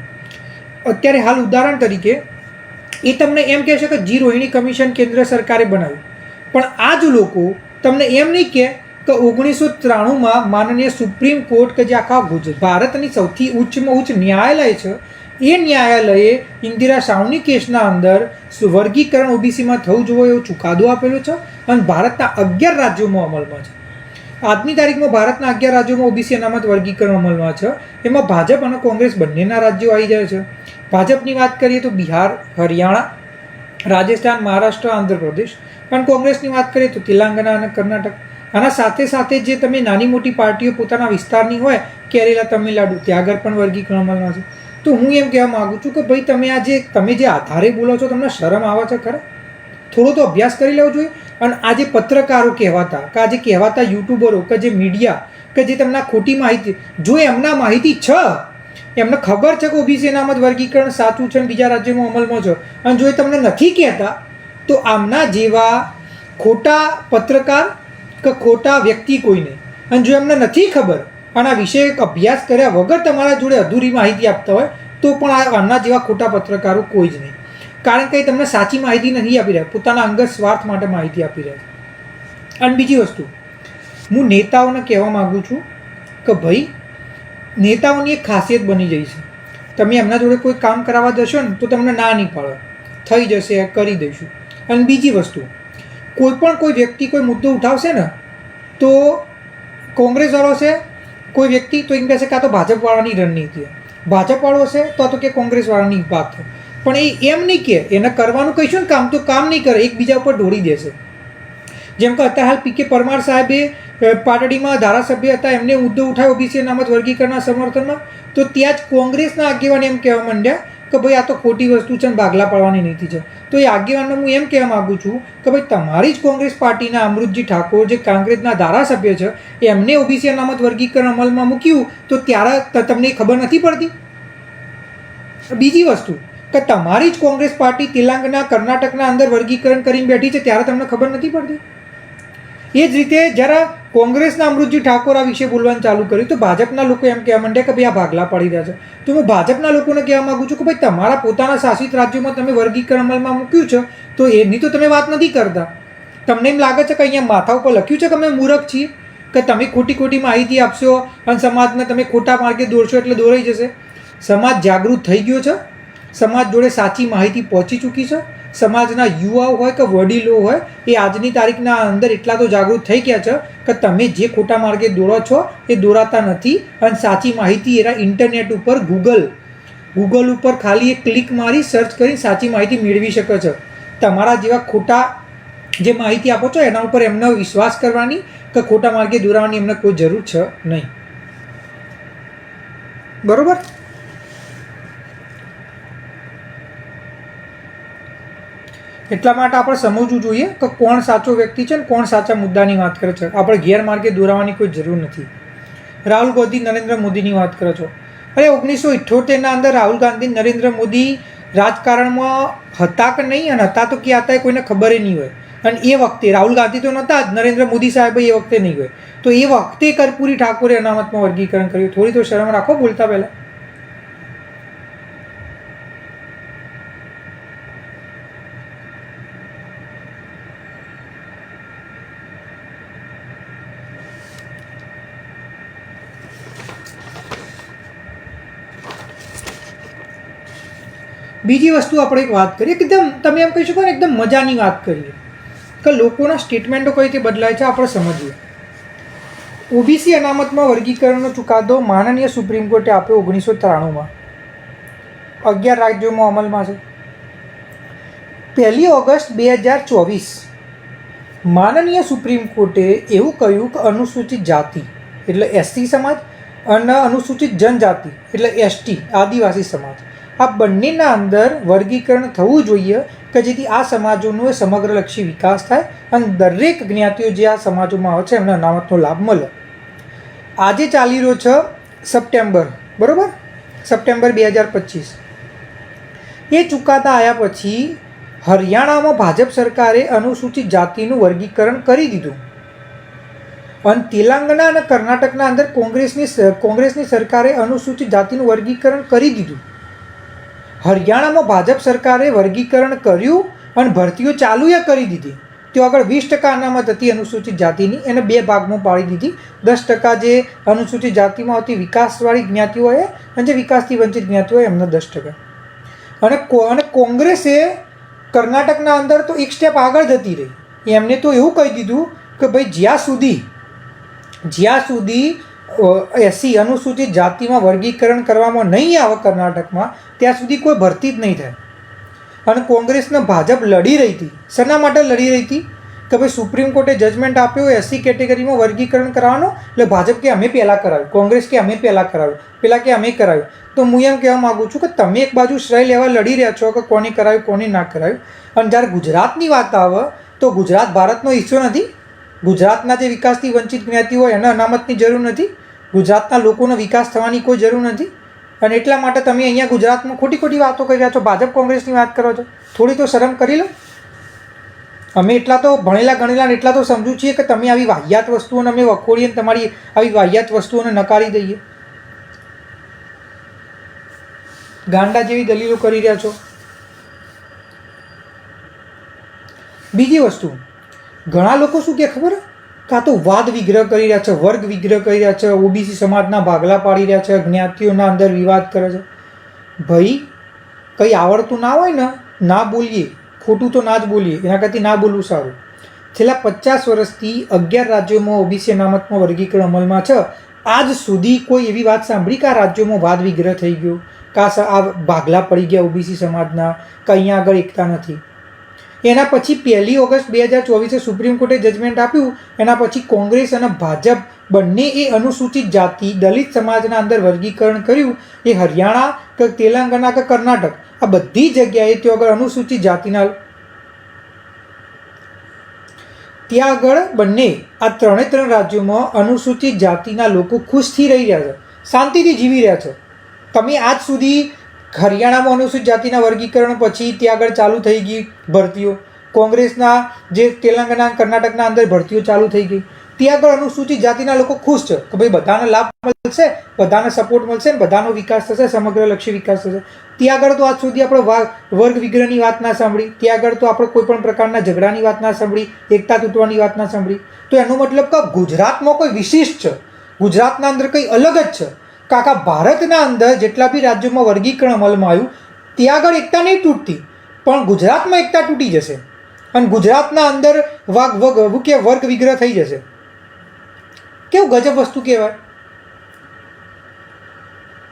અત્યારે હાલ ઉદાહરણ તરીકે એ તમને એમ કહેશે કે જી રોહિણી કમિશન કેન્દ્ર સરકારે બનાવ્યું, પણ આ જ લોકો તમને એમ નહીં કહે કે 1993માં માનનીય સુપ્રીમ કોર્ટ કે જે આખા ભારતની સૌથી ઉચ્ચમાં ઉચ્ચ ન્યાયાલય છે એ ન્યાયાલયે ઇન્દિરા સાવની કેસના અંદર વર્ગીકરણ ઓબીસીમાં થવું જોઈએ એવો ચુકાદો આપેલો છે અને ભારતના 11 રાજ્યોમાં અમલમાં છે. આજની તારીખમાં ભારતના 11 રાજ્યોમાં ઓબીસી અનામત વર્ગીકરણ અમલમાં છે. એમાં ભાજપ અને કોંગ્રેસ બંનેના રાજ્યો આવી જાય છે. ભાજપની વાત કરીએ તો બિહાર, હરિયાણા, રાજસ્થાન, મહારાષ્ટ્ર, આંધ્રપ્રદેશ, અને કોંગ્રેસની વાત કરીએ તો તેલંગાણા અને કર્ણાટક. આના સાથે સાથે જે તમે નાની મોટી પાર્ટીઓ પોતાના વિસ્તારની હોય, કેરેલા, તમિલનાડુ, ત્યાં આગળ પણ વર્ગીકરણ અમલમાં છે. તો હું એમ કહેવા માગું છું કે ભાઈ તમે જે આધારે બોલો છો તમને શરમ આવે છે ખરા? થોડો તો અભ્યાસ કરી લેવો જોઈએ. અને આ જે પત્રકારો કહેવાતા કે આ જે કહેવાતા યુટ્યુબરો કે જે મીડિયા કે જે તમને ખોટી માહિતી, જો એમના માહિતી છે, એમને ખબર છે કે ઓબીસી અનામત વર્ગીકરણ સાચું છે અને બીજા રાજ્યોમાં અમલમાં છે, અને જો એ તમને નથી કહેતા તો આમના જેવા ખોટા પત્રકાર કે ખોટા વ્યક્તિ કોઈ નહીં. અને જો એમને નથી ખબર આના વિશે અભ્યાસ કર્યા વગર તમારા જોડે અધૂરી માહિતી આપતા હોય તો પણ આમના જેવા ખોટા પત્રકારો કોઈ જ નહીં. કારણ કે તમને સાચી માહિતી નથી આપી રહ્યા, પોતાના અંગત સ્વાર્થ માટે માહિતી આપી રહ્યા. અને બીજી વસ્તુ, હું નેતાઓને કહેવા માગું છું કે ભાઈ નેતાઓની એક ખાસિયત બની જઈ છે, તમે એમના જોડે કોઈ કામ કરાવવા જશો ને તો તમને ના નહીં પાડે, થઈ જશે, કરી દઈશું. અને બીજી વસ્તુ, કોઈ વ્યક્તિ કોઈ મુદ્દો ઉઠાવશે ને તો કોંગ્રેસવાળો છે કોઈ વ્યક્તિ તો એમ કહેશે કે આ તો ભાજપવાળાની રણનીતિ, ભાજપવાળો છે તો કે કોંગ્રેસવાળાની વાત છે. પણ એ એમ નહીં કે એને કરવાનું કહીશું ને કામ તો કામ નહીં કરે, એકબીજા ઉપર ઢોળી દેશે. જેમ કે અત્યારે હાલ પીકે પરમાર સાહેબે પાટડીમાં ધારાસભ્ય હતા, એમને મુદ્દો ઉઠાવ્યો ઓબીસી અનામત વર્ગીકરણના સમર્થનમાં, તો ત્યાં જ કોંગ્રેસના આગેવાન એમ કહેવા માંડ્યા કે ભાઈ આ તો ખોટી વસ્તુ છે ને ભાગલા પાડવાની નીતિ છે. તો એ આગેવાનને હું એમ કહેવા માગું છું કે ભાઈ તમારી જ કોંગ્રેસ પાર્ટીના અમૃતજી ઠાકોર જે કોંગ્રેસના ધારાસભ્ય છે એમને ઓબીસી અનામત વર્ગીકરણ અમલમાં મૂક્યું તો ત્યારે તમને ખબર નથી પડતી? બીજી વસ્તુ કે તમારી જ કોંગ્રેસ પાર્ટી તેલંગાણા, કર્ણાટકના અંદર વર્ગીકરણ કરીને બેઠી છે ત્યારે તમને ખબર નથી પડતી? એ જ રીતે જ્યારે કોંગ્રેસના અમૃતજી ઠાકોર આ વિશે બોલવાનું ચાલુ કર્યું તો ભાજપના લોકો એમ કહેવા માંડ્યા કે ભાઈ આ ભાગલા પાડી રહ્યા છે. તો હું ભાજપના લોકોને કહેવા માગું છું કે ભાઈ તમારા પોતાના શાસિત રાજ્યોમાં તમે વર્ગીકરણ અમલમાં મૂક્યું છે તો એની તો તમે વાત નથી કરતા. તમને એમ લાગે છે કે અહીંયા માથા ઉપર લખ્યું છે કે અમે મૂર્ખ છીએ, કે તમે ખોટી માહિતી આપશો અને સમાજને તમે ખોટા માર્ગે દોરશો એટલે દોરાઈ જશે. સમાજ જાગૃત થઈ ગયો છે, સમાજ જોડે સાચી માહિતી પહોંચી ચૂકી છે. સમાજના યુવાઓ હોય કે વડીલો હોય એ આજની તારીખના અંદર એટલા તો જાગૃત થઈ ગયા છે કે તમે જે ખોટા માર્ગે દોરો છો એ દોરાતા નથી. અને સાચી માહિતી એના ઇન્ટરનેટ ઉપર ગૂગલ ઉપર ખાલી એક ક્લિક મારી સર્ચ કરી સાચી માહિતી મેળવી શકે છે. તમારા જેવા ખોટા જે માહિતી આપો છો એના ઉપર એમનો વિશ્વાસ કરવાની કે ખોટા માર્ગે દોરાવાની એમને કોઈ જરૂર છે નહીં. બરોબર. એટલા માટે આપણે સમજવું જોઈએ કે કોણ સાચો વ્યક્તિ છે ને કોણ સાચા મુદ્દાની વાત કરે છે. આપણે ગેરમાર્ગે દોરાવાની કોઈ જરૂર નથી. રાહુલ ગાંધી નરેન્દ્ર મોદીની વાત કરો છો. અરે 1978ના અંદર રાહુલ ગાંધી નરેન્દ્ર મોદી રાજકારણમાં હતા કે નહીં, અને હતા તો ક્યાં હતા કોઈને ખબર નહીં હોય. અને એ વખતે રાહુલ ગાંધી તો નહોતા જ, નરેન્દ્ર મોદી સાહેબ એ વખતે નહીં હોય. તો એ વખતે કર્પૂરી ઠાકોરે અનામતમાં વર્ગીકરણ કર્યું. થોડી તો શરમ રાખો બોલતા પહેલાં. બીજી વસ્તુ આપણે એક વાત કરીએ કે એકદમ તમે એમ કહી શકો ને એકદમ મજાની વાત કરીએ કે લોકોના સ્ટેટમેન્ટો કઈ રીતે બદલાય છે આપણે સમજીએ. ઓબીસી અનામતમાં વર્ગીકરણનો ચુકાદો માનનીય સુપ્રીમ કોર્ટે આપ્યો 1993માં. 11 રાજ્યોમાં અમલમાં છે. 1 ઓગસ્ટ 2024 માનનીય સુપ્રીમ કોર્ટે એવું કહ્યું કે અનુસૂચિત જાતિ એટલે એસટી સમાજ અને અનુસૂચિત જનજાતિ એટલે એસટી આદિવાસી સમાજ આ બંનેના અંદર વર્ગીકરણ થવું જોઈએ કે જેથી આ સમાજોનો સમગ્રલક્ષી વિકાસ થાય અને દરેક જ્ઞાતિઓ જે આ સમાજોમાં આવે છે એમને અનામતનો લાભ મળે. આજે ચાલી રહ્યો છે સપ્ટેમ્બર, બરાબર, સપ્ટેમ્બર 2025. એ ચુકાદા આવ્યા પછી હરિયાણામાં ભાજપ સરકારે અનુસૂચિત જાતિનું વર્ગીકરણ કરી દીધું અને તેલંગાણા અને કર્ણાટકના અંદર કોંગ્રેસની સરકારે અનુસૂચિત જાતિનું વર્ગીકરણ કરી દીધું. હરિયાણામાં ભાજપ સરકારે વર્ગીકરણ કર્યું અને ભરતીઓ ચાલુએ કરી દીધી. તો આગળ 20% અનામત હતી અનુસૂચિત જાતિની, એને 2 ભાગમાં પાડી દીધી. 10% જે અનુસૂચિત જાતિમાં હતી વિકાસવાળી જ્ઞાતિઓ હોય અને જે વિકાસથી વંચિત જ્ઞાતિઓ હોય એમને 10%. અને કોંગ્રેસે કર્ણાટકના અંદર તો એક સ્ટેપ આગળ જતી રહી. એમને તો એવું કહી દીધું કે ભાઈ જ્યાં સુધી એસી અનુસૂચિત જાતિમાં વર્ગીકરણ કરવામાં નહીં આવે કર્ણાટકમાં ત્યાં સુધી કોઈ ભરતી જ નહીં થાય. અને કોંગ્રેસને ભાજપ લડી રહી હતી. શેના માટે લડી રહી હતી કે ભાઈ સુપ્રીમ કોર્ટે જજમેન્ટ આપ્યો એસસી કેટેગરીમાં વર્ગીકરણ કરાવવાનું, એટલે ભાજપ કે અમે પહેલાં કરાવ્યું, કોંગ્રેસ કે અમે પહેલાં કરાવ્યું, પેલા કે અમે કરાવ્યું. તો હું એમ કહેવા માગું છું કે તમે એક બાજુ શ્રેય લેવા લડી રહ્યા છો કે કોની કરાવ્યું કોની ના કરાવ્યું. અને જ્યારે ગુજરાતની વાત આવે તો ગુજરાત ભારતનો હિસ્સો નથી. ગુજરાતના જે વિકાસથી વંચિત જ્ઞાતિ હોય એને અનામતની જરૂર નથી. ગુજરાતના લોકોનો વિકાસ થવાની કોઈ જરૂર નથી. અને એટલા માટે તમે અહીંયા ગુજરાતમાં ખોટી વાતો કરી રહ્યા છો, ભાજપ કોંગ્રેસની વાત કરો છો. થોડી તો શરમ કરી લો. અમે એટલા તો ભણેલા ગણેલા એટલા તો સમજુ છીએ કે તમે આવી વાહિયાત વસ્તુઓને અમે વખોડીએ તમારી આવી વાહિયાત વસ્તુઓને નકારી દઈએ. ગાંડા જેવી દલીલો કરી રહ્યા છો. બીજી વસ્તુ, ઘણા લોકો શું કહે ખબર, કાં તો વાદ વિગ્રહ કરી રહ્યા છે, વર્ગ વિગ્રહ કરી રહ્યા છે, ઓબીસી સમાજના ભાગલા પાડી રહ્યા છે, જ્ઞાતિઓના અંદર વિવાદ કરે છે. ભાઈ કંઈ આવડતું ના હોય ને ના બોલીએ, ખોટું તો ના જ બોલીએ, એના કરતી ના બોલવું સારું. છેલ્લા 50 વર્ષથી 11 રાજ્યોમાં ઓબીસી અનામતમાં વર્ગીકરણ અમલમાં છે. આજ સુધી કોઈ એવી વાત સાંભળી કે આ રાજ્યોમાં વાદ વિગ્રહ થઈ ગયો, કાં આ ભાગલા પડી ગયા ઓબીસી સમાજના, કે અહીંયા આગળ એકતા નથી. એના પછી 1 ઓગસ્ટ 2024 સુપ્રીમ કોર્ટે જજમેન્ટ આપ્યું. એના પછી કોંગ્રેસ અને ભાજપ બંને એ અનુસૂચિત જાતિ દલિત સમાજના અંદર વર્ગીકરણ કર્યું. એ હરિયાણા કે તેલંગાણા કે કર્ણાટક આ બધી જગ્યાએ ત્યાં આગળ અનુસૂચિત જાતિના ત્યાં આગળ બંને આ 3 રાજ્યોમાં અનુસૂચિત જાતિના લોકો ખુશથી રહી રહ્યા છે, શાંતિથી જીવી રહ્યા છે. તમે આજ સુધી હરિયાણામાં અનુસૂચિત જાતિના વર્ગીકરણ પછી ત્યાં આગળ ચાલુ થઈ ગઈ ભરતીઓ, કોંગ્રેસના જે તેલંગાણા કર્ણાટકના અંદર ભરતીઓ ચાલુ થઈ ગઈ. ત્યાં આગળ અનુસૂચિત જાતિના લોકો ખુશ છે કે ભાઈ બધાને લાભ મળશે, બધાને સપોર્ટ મળશે ને બધાનો વિકાસ થશે, સમગ્રલક્ષી વિકાસ થશે. ત્યાં આગળ તો આજ સુધી આપણે વર્ગ વિગ્રહની વાત ના સાંભળી, ત્યાં આગળ તો આપણે કોઈ પણ પ્રકારના ઝઘડાની વાત ના સાંભળી, એકતા તૂટવાની વાત ના સાંભળી. તો એનો મતલબ કે ગુજરાતમાં કોઈ વિશિષ્ટ છે, ગુજરાતના અંદર કંઈ અલગ જ છે. કાકા ભારતના અંદર જેટલા બી રાજ્યોમાં વર્ગીકરણ અમલમાં આવ્યું ત્યાં આગળ એકતા નહીં તૂટતી, પણ ગુજરાતમાં એકતા તૂટી જશે અને ગુજરાતના અંદર વર્ગ વિગ્રહ થઈ જશે. કેવું ગજબ વસ્તુ કહેવાય.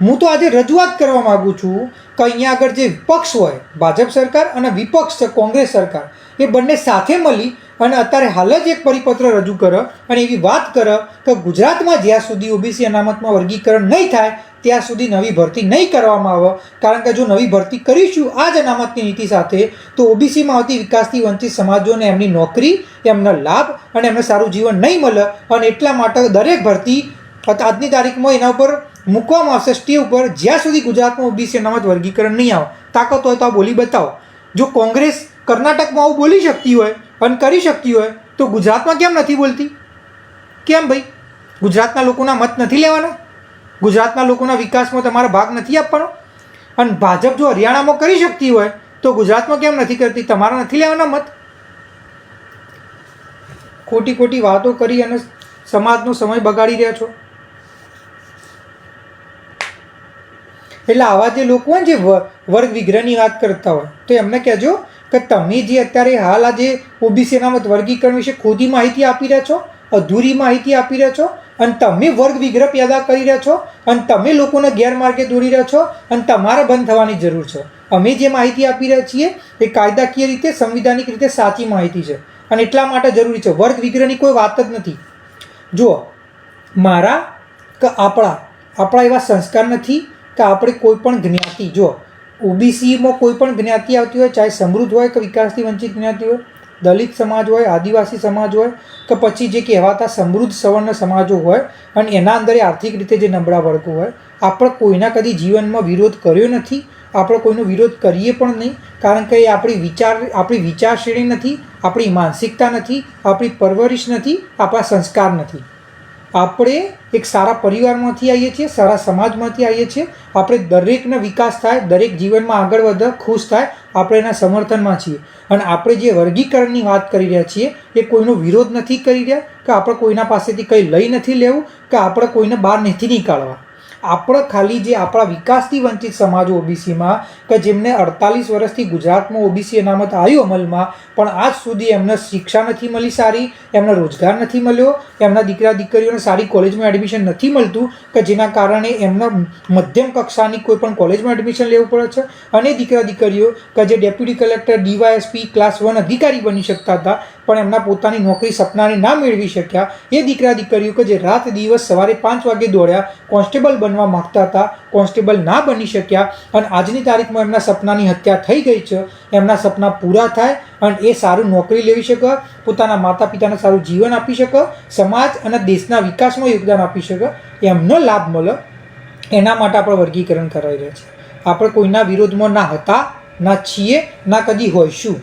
હું તો આજે રજૂઆત કરવા માગું છું કે અહીંયા આગળ જે વિપક્ષ હોય ભાજપ સરકાર અને વિપક્ષ છે કોંગ્રેસ સરકાર, એ બંને સાથે મળી અને અત્યારે હાલ જ એક પરિપત્ર રજૂ કરે અને એવી વાત કરે કે ગુજરાતમાં જ્યાં સુધી ઓબીસી અનામતમાં વર્ગીકરણ નહીં થાય ત્યાં સુધી નવી ભરતી નહીં કરવામાં આવે, કારણ કે જો નવી ભરતી કરીશું આ જ અનામતની નીતિ સાથે તો ઓબીસીમાં આવતી વિકાસથી વંચિત સમાજોને એમની નોકરી, એમનો લાભ અને એમને સારું જીવન નહીં મળે. અને એટલા માટે દરેક ભરતી આજની તારીખમાં એના ઉપર મૂકવામાં આવશે સ્ટે ઉપર જ્યાં સુધી ગુજરાતમાં ઓબીસી અનામત વર્ગીકરણ નહીં આવે. તાકાત હોય તો આ બોલી બતાવો. જો કોંગ્રેસ કર્ણાટકમાં આવું બોલી શકતી હોય અને કરી શકતી હોય તો ગુજરાતમાં કેમ નથી બોલતી? કેમ ભાઈ? ગુજરાતના લોકોના મત નથી લેવાના? ગુજરાતના લોકોના વિકાસમાં તમારા ભાગ નથી આપવાનો? અને ભાજપ જો હરિયાણામાં કરી શકતી હોય તો ગુજરાતમાં કેમ નથી કરતી? તમારા નથી લેવાના મત? ખોટી ખોટી વાતો કરી અને સમાજનો સમય બગાડી રહ્યા છો. એટલે આવા જે લોકો હોય જે વર્ગ વિગ્રહની વાત કરતા હોય તો એમને કહેજો કે તમે જે અત્યારે હાલ આજે ઓબીસી અનામત વર્ગીકરણ વિશે ખોટી માહિતી આપી રહ્યા છો, અધૂરી માહિતી આપી રહ્યા છો અને તમે વર્ગ વિગ્રહ પેદા કરી રહ્યા છો અને તમે લોકોને ગેરમાર્ગે દોરી રહ્યા છો અને તમારે બંધ થવાની જરૂર છે. અમે જે માહિતી આપી રહ્યા છીએ એ કાયદાકીય રીતે, સંવિધાનિક રીતે સાચી માહિતી છે અને એટલા માટે જરૂરી છે. વર્ગ વિગ્રહની કોઈ વાત જ નથી. જુઓ, મારા કે આપણા એવા સંસ્કાર નથી કે આપણે કોઈ પણ જ્ઞાતિ, જો ઓબીસીમાં કોઈ પણ જ્ઞાતિ આવતી હોય, ચાહે સમૃદ્ધ હોય કે વિકાસથી વંચિત જ્ઞાતિ હોય, દલિત સમાજ હોય, આદિવાસી સમાજ હોય કે પછી જે કહેવાતા સમૃદ્ધ સવર્ણ સમાજો હોય અને એના અંદર આર્થિક રીતે જે નબળા વર્ગો હોય, આપણે કોઈના કદી જીવનમાં વિરોધ કર્યો નથી. આપણે કોઈનો વિરોધ કરીએ પણ નહીં, કારણ કે એ આપણી વિચારશ્રેણી નથી, આપણી માનસિકતા નથી, આપણી પરવરિશ નથી, આપણા સંસ્કાર નથી. આપણે એક સારા પરિવારમાંથી આવીએ છીએ, સારા સમાજમાંથી આવીએ છીએ. આપણે દરેકનો વિકાસ થાય, દરેક જીવનમાં આગળ વધે, ખુશ થાય, આપણે એના સમર્થનમાં છીએ. અને આપણે જે વર્ગીકરણની વાત કરી રહ્યા છીએ એ કોઈનો વિરોધ નથી કરી રહ્યા કે આપણે કોઈના પાસેથી કંઈ લઈ નથી લેવું કે આપણે કોઈને બહાર નથી નીકાળવા. આપણે ખાલી જે આપણા વિકાસથી વંચિત સમાજો ઓબીસીમાં કે જેમને 48 વર્ષથી ગુજરાતમાં ઓબીસી અનામત આવ્યું અમલમાં, પણ આજ સુધી એમને શિક્ષા નથી મળી સારી, એમને રોજગાર નથી મળ્યો, એમના દીકરા દીકરીઓને સારી કોલેજમાં એડમિશન નથી મળતું કે જેના કારણે એમને મધ્યમ કક્ષાની કોઈ પણ કોલેજમાં એડમિશન લેવું પડે છે. અને દીકરા દીકરીઓ કે જે ડેપ્યુટી કલેક્ટર, ડીવાયએસપી, ક્લાસ 1 અધિકારી બની શકતા હતા પણ એમના પોતાની નોકરી સપનાને ના મેળવી શક્યા, એ દીકરા દીકરીઓ કે જે રાત દિવસ સવારે 5 વાગે દોડ્યા, કોન્સ્ટેબલ બનવા માગતા હતા, કોન્સ્ટેબલ ના બની શક્યા અને આજની તારીખમાં એમના સપનાની હત્યા થઈ ગઈ છે. એમના સપના પૂરા થાય અને એ સારું નોકરી લેવી શકે, પોતાના માતા પિતાને સારું જીવન આપી શકે, સમાજ અને દેશના વિકાસમાં યોગદાન આપી શકે, એમનો લાભ મળે, એના માટે આપણે વર્ગીકરણ કરાવી રહ્યા છીએ. આપણે કોઈના વિરોધમાં ના હતા, ના છીએ, ના કદી હોઈશું.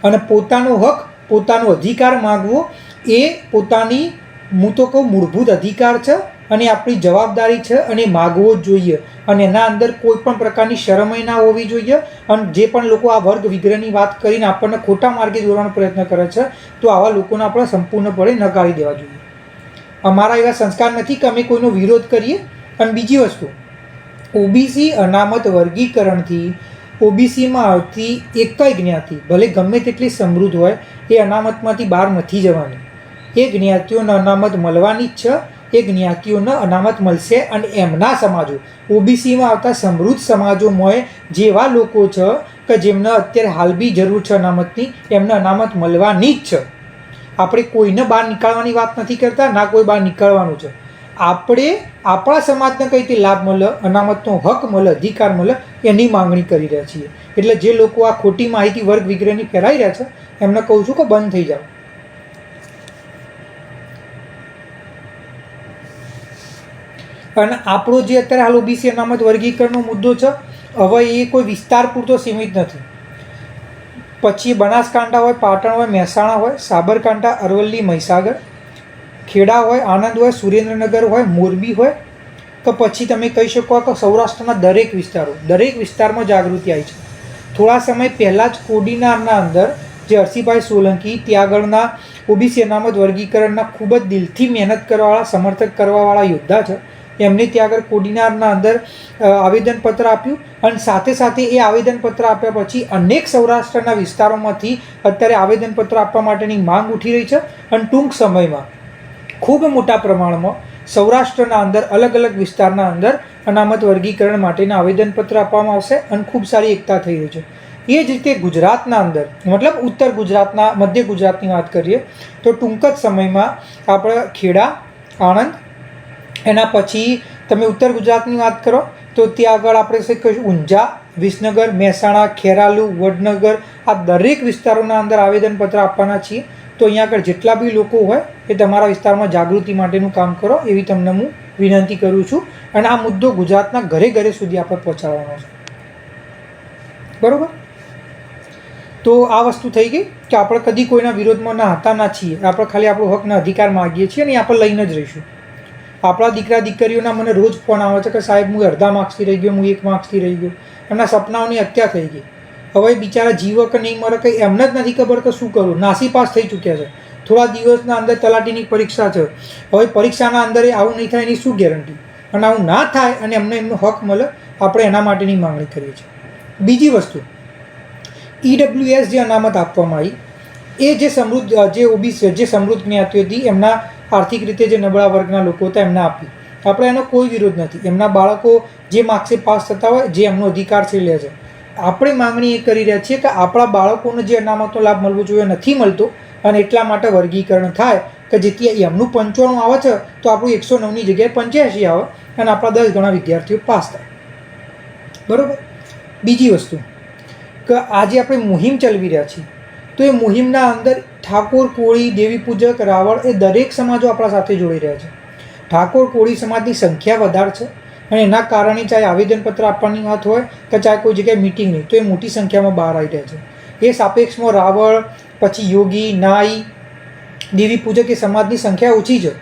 અને પોતાનો હક, પોતાનો અધિકાર માગવો એ પોતાની, હું તો કહું, મૂળભૂત અધિકાર છે અને આપણી જવાબદારી છે અને માગવો જ જોઈએ. અને એના અંદર કોઈ પણ પ્રકારની શરમય ના હોવી જોઈએ. અને જે પણ લોકો આ વર્ગ વિગ્રહની વાત કરીને આપણને ખોટા માર્ગે દોરવાનો પ્રયત્ન કરે છે તો આવા લોકોને આપણે સંપૂર્ણપણે નકારી દેવા જોઈએ. અમારા એવા સંસ્કાર નથી કે અમે કોઈનો વિરોધ કરીએ. અને બીજી વસ્તુ, ઓબીસી અનામત વર્ગીકરણથી ઓબીસીમાં આવતી એકય જ્ઞાતિ ભલે ગમે તેટલી સમૃદ્ધ હોય એ અનામતમાંથી બહાર નથી જવાની. એ જ્ઞાતિઓને અનામત મળવાની જ છે. એ જ્ઞાતિઓને અનામત મળશે અને એમના સમાજો, ઓબીસીમાં આવતા સમૃદ્ધ સમાજોમાં જેવા લોકો છે કે જેમને અત્યારે હાલ બી જરૂર છે અનામતની, એમને અનામત મળવાની જ છે. આપણે કોઈને બહાર નીકાળવાની વાત નથી કરતા, ના કોઈ બહાર નીકળવાનું છે. આપણે આપણા સમાજને કઈ રીતે લાભ મળે, અનામતનો હક મળે, અધિકાર મળે, એની માંગણી કરી રહ્યા છીએ. એટલે જે લોકો આ ખોટી માહિતી વર્ગ વિગ્રહની ફેલાઈ રહ્યા છે એમને કહું છું કે બંધ થઈ જાઓ. અને આપણો જે અત્યારે હાલ ઓબીસી અનામત વર્ગીકરણનો મુદ્દો છે, હવે એ કોઈ વિસ્તાર પૂરતો સીમિત નથી. પછી બનાસકાંઠા હોય, પાટણ હોય, મહેસાણા હોય, સાબરકાંઠા, અરવલ્લી, મહીસાગર, ખેડા હોય, આણંદ હોય, સુરેન્દ્રનગર હોય, મોરબી હોય કે પછી તમે કહી શકો કે સૌરાષ્ટ્રના દરેક વિસ્તારમાં જાગૃતિ આવી છે. થોડા સમય પહેલાં જ કોડીનારના અંદર જે હરસિભાઈ સોલંકી ત્યાં આગળના ઓબીસી અનામત વર્ગીકરણના ખૂબ જ દિલથી મહેનત કરવાવાળા, સમર્થક કરવાવાળા યોદ્ધા છે, એમને ત્યાં આગળ કોડીનારના અંદર આવેદનપત્ર આપ્યું અને સાથે સાથે એ આવેદનપત્ર આપ્યા પછી અનેક સૌરાષ્ટ્રના વિસ્તારોમાંથી અત્યારે આવેદનપત્ર આપવા માટેની માંગ ઉઠી રહી છે. અને ટૂંક સમયમાં ખૂબ મોટા પ્રમાણમાં સૌરાષ્ટ્રના અંદર અલગ અલગ વિસ્તારના અંદર અનામત વર્ગીકરણ માટેના આવેદનપત્ર આપવામાં આવશે અને ખૂબ સારી એકતા થઈ રહી છે. એ જ રીતે ગુજરાતના અંદર મતલબ ઉત્તર ગુજરાતના મધ્ય ગુજરાતની વાત કરીએ તો ટૂંક જ સમયમાં આપણે ખેડા, આણંદ, એના પછી તમે ઉત્તર ગુજરાતની વાત કરો તો ત્યાં આગળ આપણે ઊંઝા, વિસનગર, મહેસાણા, ખેરાલુ, વડનગર આ દરેક વિસ્તારોના અંદર આવેદનપત્ર આપવાના છીએ. તો અહીંયા આગળ જેટલા બી લોકો હોય એ તમારા વિસ્તારમાં જાગૃતિ માટેનું કામ કરો એવી તમને હું વિનંતી કરું છું. અને આ મુદ્દો ગુજરાતના ઘરે ઘરે સુધી આપણે પહોંચાડવાનો છે. બરાબર? તો આ વસ્તુ થઈ ગઈ કે આપણે કદી કોઈના વિરોધમાં ના હતા ના છીએ. આપણે ખાલી આપણો હકના અધિકાર માગીએ છીએ અને આપણે લઈને જ રહીશું. આપણા દીકરા દીકરીઓના મને રોજ ફોન આવે છે કે સાહેબ હું અડધા માર્ક્સથી રહી ગયો, હું 1 માર્ક્સથી રહી ગયો. એમના સપનાઓની હત્યા થઈ ગઈ. હવે બિચારા જીવો કે નહીં મરે કંઈ એમને જ નથી ખબર કે શું કરવું. નાસી પાસ થઈ ચૂક્યા છે. થોડા દિવસના અંદર તલાટીની પરીક્ષા છે. હવે પરીક્ષાના અંદર આવું નહીં થાય એની શું ગેરંટી? અને આવું ના થાય અને એમને એમનો હક મળે આપણે એના માટેની માંગણી કરીએ છીએ. બીજી વસ્તુ, EWS જે અનામત આપવામાં આવી એ જે સમૃદ્ધ જે ઓબીસી જે સમૃદ્ધ જ્ઞાતિઓ હતી એમના આર્થિક રીતે જે નબળા વર્ગના લોકો હતા એમને આપી. આપણે એનો કોઈ વિરોધ નથી. એમના બાળકો જે માર્ક્સે પાસ થતા હોય જે એમનો અધિકાર છે લે છે. આપણે માંગણી એ કરી રહ્યા છીએ કે આપણા બાળકોને જે અનામતનો લાભ મળવો જોઈએ નથી મળતો અને એટલા માટે વર્ગીકરણ થાય કે જેથી એમનું 95 આવે છે તો આપણું 109ની જગ્યાએ 85 આવે અને આપણા 10 ગણા વિદ્યાર્થીઓ પાસ થાય. બરાબર? બીજી વસ્તુ કે આજે આપણે મુહિમ ચલાવી રહ્યા છીએ તો એ મુહિમના અંદર ઠાકોર, કોળી, દેવી પૂજક, રાવળ એ દરેક સમાજો આપણા સાથે જોડી રહ્યા છે. ઠાકોર કોળી સમાજની સંખ્યા વધારે છે અને એના કારણે ચાહે આવેદનપત્ર આપવાની વાત હોય કે ચાહે કોઈ જગ્યાએ મિટિંગની તો એ મોટી સંખ્યામાં બહાર આવી રહ્યા છે. એ સાપેક્ષમાં રાવળ, પછી યોગી, નાઈ, દેવી પૂજક એ સમાજની સંખ્યા ઓછી છે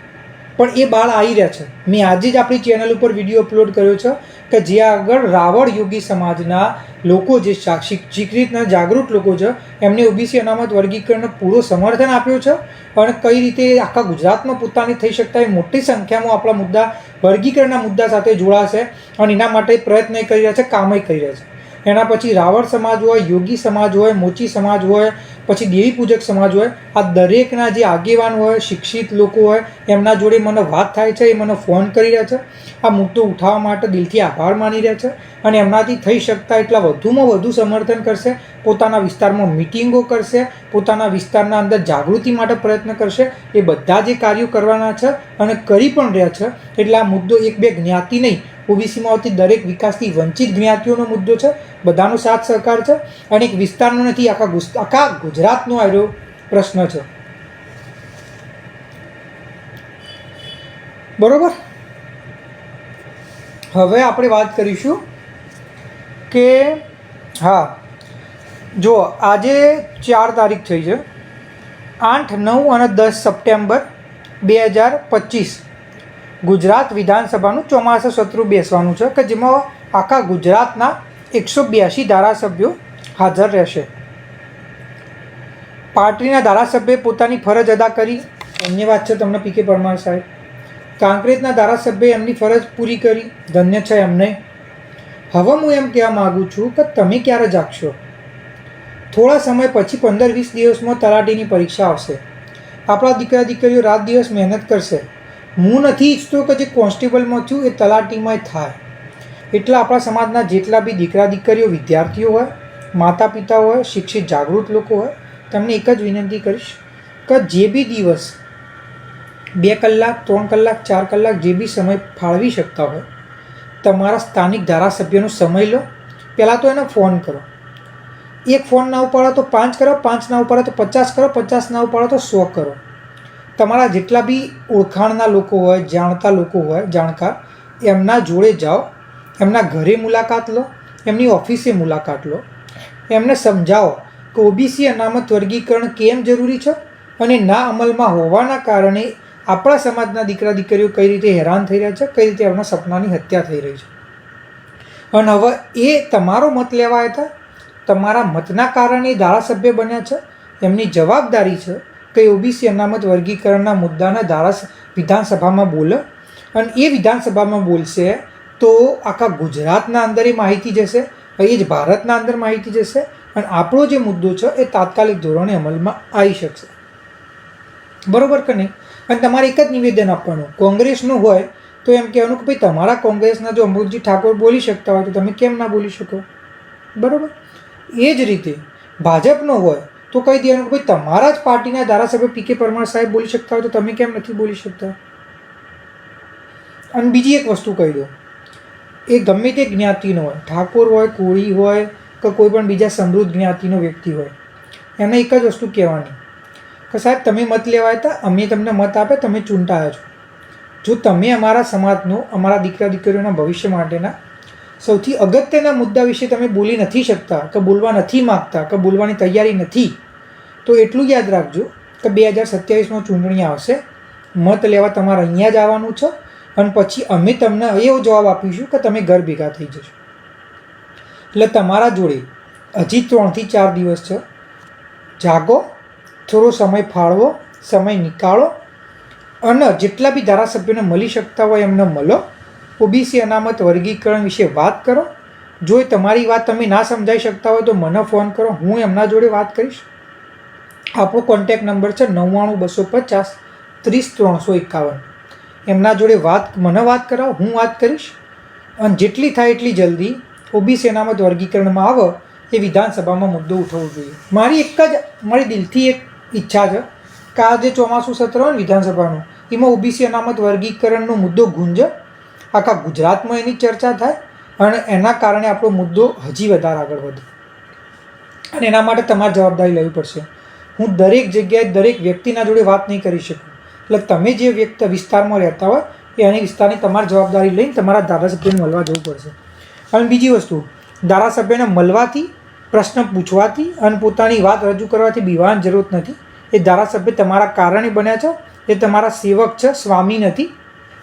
પણ એ બહાર આવી રહ્યા છે. મેં આજે જ આપણી ચેનલ ઉપર વિડીયો અપલોડ કર્યો છે કે જ્યાં આગળ રાવળ યોગી સમાજના લોકો જે શિક્ષિત અને જાગૃત લોકો છે એમને ઓબીસી અનામત વર્ગીકરણને પૂરો સમર્થન આપ્યું છે અને કઈ રીતે આખા ગુજરાતમાં પોતાની થઈ શકતા એ મોટી સંખ્યામાં આપણા મુદ્દા વર્ગીકરણના મુદ્દા સાથે જોડાશે અને એના માટે પ્રયત્ન કરી રહ્યા છે, કામય કરી રહ્યા છે. એના પછી રાવળ સમાજ હોય, યોગી સમાજ હોય, મોચી સમાજ હોય, પછી દેવી પૂજક સમાજ હોય, આ દરેકના જે આગેવાન હોય, શિક્ષિત લોકો હોય એમના જોડે મને વાત થાય છે. એ મને ફોન કરી રહ્યા છે. આ મુદ્દો ઉઠાવવા માટે દિલથી આભાર માની રહ્યા છે અને એમનાથી થઈ શકતા એટલા વધુમાં વધુ સમર્થન કરશે. પોતાના વિસ્તારમાં મિટિંગો કરશે, પોતાના વિસ્તારના અંદર જાગૃતિ માટે પ્રયત્ન કરશે. એ બધા જે કાર્યો કરવાના છે અને કરી પણ રહ્યા છે. એટલે આ મુદ્દો એક બે જ્ઞાતિ નહીં, ઓબીસીમાં આવતી દરેક વિકાસથી વંચિત જ્ઞાતિઓનો મુદ્દો છે. બધાનો સાથ સહકાર છે અને એક વિસ્તારનો નથી, આખા ગુજરાતનો આવ્યો પ્રશ્ન છે. બરોબર? હવે આપણે વાત કરીશું કે હા જો આજે 4 તારીખ થઈ છે. 8, 9 અને 10 સપ્ટેમ્બર 2025 ગુજરાત વિધાનસભાનું ચોમાસું સત્ર બેસવાનું છે કે જેમાં આખા ગુજરાતના 182 ધારાસભ્યો હાજર રહેશે. પાર્ટીના ધારાસભ્યએ પોતાની ફરજ અદા કરી. ધન્યવાદ છે તમને પીકે પરમાર સાહેબ. કાંકરેજના ધારાસભ્યએ એમની ફરજ પૂરી કરી. ધન્ય છે એમને. હવે હું એમ કહેવા માગું છું કે તમે ક્યારે જાગશો? થોડા સમય પછી 15-20 દિવસમાં તલાટીની પરીક્ષા આવશે. આપણા દીકરા દીકરીઓ રાત દિવસ મહેનત કરશે. હું નથી ઈચ્છતો કે જે કોન્સ્ટેબલમાં થયું એ તલાટીમાં થાય. એટલે આપણા સમાજના જેટલા બી દીકરા દીકરીઓ, વિદ્યાર્થીઓ હોય, માતા પિતા હોય, શિક્ષિત જાગૃત લોકો હોય, તમને એક જ વિનંતી કરીશ કે જે બી દિવસ 2 કલાક, 3 કલાક, 4 કલાક જે બી સમય ફાળવી શકતા હોય તમારા સ્થાનિક ધારાસભ્યનો સમય લો. પહેલાં તો એને ફોન કરો. એક ફોન ના ઉપાડો તો 5 કરો, 5 ના ઉપાડો તો 50 કરો, 50 ના ઉપાડો તો 100 કરો. તમારા જેટલા બી ઓળખાણના લોકો હોય, જાણતા લોકો હોય, જાણકાર, એમના જોડે જાઓ, એમના ઘરે મુલાકાત લો, એમની ઓફિસે મુલાકાત લો. એમને સમજાવો કે ઓબીસી અનામત વર્ગીકરણ કેમ જરૂરી છે અને ના અમલમાં હોવાના કારણે આપણા સમાજના દીકરા દીકરીઓ કઈ રીતે હેરાન થઈ રહ્યા છે, કઈ રીતે એમના સપનાની હત્યા થઈ રહી છે. અને હવે એ તમારો મત લેવા હતા, તમારા મતના કારણે ધારાસભ્ય બન્યા છે. એમની જવાબદારી છે કે ઓબીસી અનામત વર્ગીકરણના મુદ્દાના વિધાનસભામાં બોલે અને એ વિધાનસભામાં બોલશે તો આખા ગુજરાતના અંદર એ માહિતી જશે, એ જ ભારતના અંદર માહિતી જશે અને આપણો જે મુદ્દો છે એ તાત્કાલિક ધોરણે અમલમાં આવી શકશે. બરાબર કે નહીં? અને તમારે એક જ નિવેદન આપવાનું. કોંગ્રેસનું હોય તો એમ કહેવાનું કે ભાઈ તમારા કોંગ્રેસના જો અમૃતજી ઠાકોર બોલી શકતા હોય તો તમે કેમ ના બોલી શકો? બરાબર? એ જ રીતે ભાજપનો હોય તો કહી દેવાનું કે ભાઈ તમારા જ પાર્ટીના ધારાસભ્ય પી કે પરમાર સાહેબ બોલી શકતા હોય તો તમે કેમ નથી બોલી શકતા. અને બીજી એક વસ્તુ કહી દો, એ ગમે તે જ્ઞાતિનો હોય, ઠાકોર હોય, કોળી હોય કે કોઈ પણ બીજા સમૃદ્ધ જ્ઞાતિનો વ્યક્તિ હોય, એને એક જ વસ્તુ કહેવાની કે સાહેબ તમે મત લેવાય હતા, અમે તમને મત આપે, તમે ચૂંટાયા છો. જો તમે અમારા સમાજનો, અમારા દીકરા દીકરીઓના ભવિષ્ય માટેના સૌથી અગત્યના મુદ્દા વિશે તમે બોલી નથી શકતા કે બોલવા નથી માગતા કે બોલવાની તૈયારી નથી, તો એટલું યાદ રાખજો કે 2027માં ચૂંટણી આવશે, મત લેવા તમારે અહીંયા જ આવવાનું છે અને પછી અમે તમને એવો જવાબ આપીશું કે તમે ઘર ભેગા થઈ જશો. એટલે તમારા જોડે હજી 3 થી 4 દિવસ છે, જાગો, થોડો સમય ફાળવો, સમય નીકાળો અને જેટલા બી ધારાસભ્યોને મળી શકતા હોય એમને મળો, ઓબીસી અનામત વર્ગીકરણ વિશે વાત કરો. જો તમારી વાત તમે ના સમજાઈ શકતા હોય તો મને ફોન કરો, હું એમના જોડે વાત કરીશ. આપણો કોન્ટેક્ટ નંબર છે 99 250 30 351. એમના જોડે મને વાત કરાવો, હું વાત કરીશ. અને જેટલી થાય એટલી જલ્દી ઓબીસી અનામત વર્ગીકરણમાં આવે એ વિધાનસભામાં મુદ્દો ઉઠાવવો જોઈએ. મારી દિલથી એક ઈચ્છા છે કે આ જે ચોમાસું સત્ર હોય ને વિધાનસભાનું, એમાં ઓબીસી અનામત વર્ગીકરણનો મુદ્દો ગુંજે, આખા ગુજરાતમાં એની ચર્ચા થાય અને એના કારણે આપણો મુદ્દો હજી વધારે આગળ વધે. અને એના માટે તમારે જવાબદારી લેવી પડશે. હું દરેક જગ્યાએ દરેક વ્યક્તિના જોડે વાત નહીં કરી શકું. એટલે તમે જે વિસ્તારમાં રહેતા હોય એની વિસ્તારની તમારી જવાબદારી લઈને તમારા ધારાસભ્યને મળવા જવું પડશે. અને બીજી વસ્તુ, ધારાસભ્યને મળવાથી, પ્રશ્ન પૂછવાથી અને પોતાની વાત રજૂ કરવાથી બીવાની જરૂરત નથી. એ ધારાસભ્ય તમારા કારણે બન્યા છો, એ તમારા સેવક છે, સ્વામી નથી.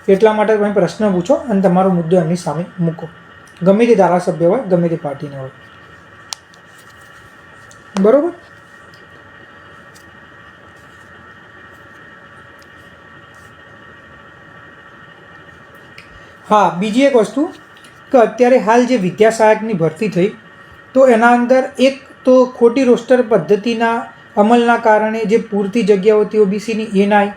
એટલા માટે તમે પ્રશ્ન પૂછો અને તમારો મુદ્દો એમની સામે મૂકો, ગમે તે ધારાસભ્ય હોય, ગમે તે પાર્ટીના હોય. બરોબર? હા, બીજી એક વસ્તુ કે અત્યારે હાલ જે વિદ્યા સહાયકની ભરતી થઈ, તો એના અંદર એક તો ખોટી રોસ્ટર પદ્ધતિના અમલના કારણે જે પૂરતી જગ્યાઓ હતી ઓબીસીની એ ના આવી.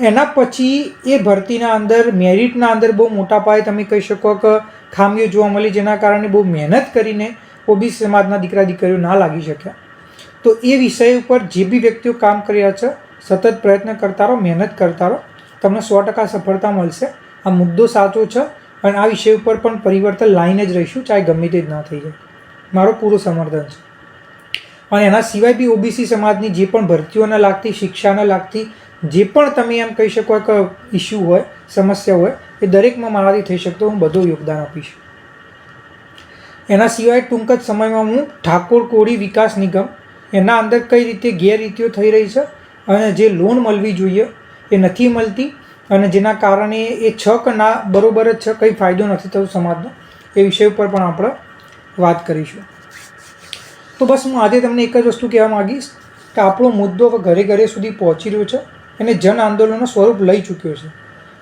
એના પછી એ ભરતીના અંદર મેરિટના અંદર બહુ મોટા પાયે તમે કહી શકો કે ખામીઓ જોવા મળી, જેના કારણે બહુ મહેનત કરીને ઓબીસી સમાજના દીકરા દીકરીઓ ના લાગી શક્યા. તો એ વિષય ઉપર જે બી વ્યક્તિઓ કામ કરી રહ્યા છે, સતત પ્રયત્ન કરતા રહો, મહેનત કરતા રહો, તમને 100% સફળતા મળશે. આ મુદ્દો સાચો છે અને આ વિષય ઉપર પણ પરિવર્તન લાવીને જ રહીશું, ચાહે ગમે તે જ ના થઈ જાય. મારો પૂરું સમર્થન છે. અને એના સિવાય બી ઓબીસી સમાજની જે પણ ભરતીઓને લાગતી, શિક્ષાને લાગતી જે પણ તમે એમ કહી શકો કે ઇસ્યુ હોય, સમસ્યા હોય, એ દરેકમાં મારાથી થઈ શકતો હું બધું યોગદાન આપીશ. એના સિવાય ટૂંક જ સમયમાં હું ઠાકોર કોળી વિકાસ નિગમ એના અંદર કઈ રીતે ગેરરીતિઓ થઈ રહી છે અને જે લોન મળવી જોઈએ એ નથી મળતી અને જેના કારણે એ છ કે ના બરાબર જ છે, કંઈ ફાયદો નથી થતો સમાજનો, એ વિષય ઉપર પણ આપણે વાત કરીશું. તો બસ હું આજે તમને એક જ વસ્તુ કહેવા માગીશ કે આપણો મુદ્દો હવે ઘરે ઘરે સુધી પહોંચી રહ્યો છે અને જન આંદોલનનું સ્વરૂપ લઈ ચૂક્યો છે.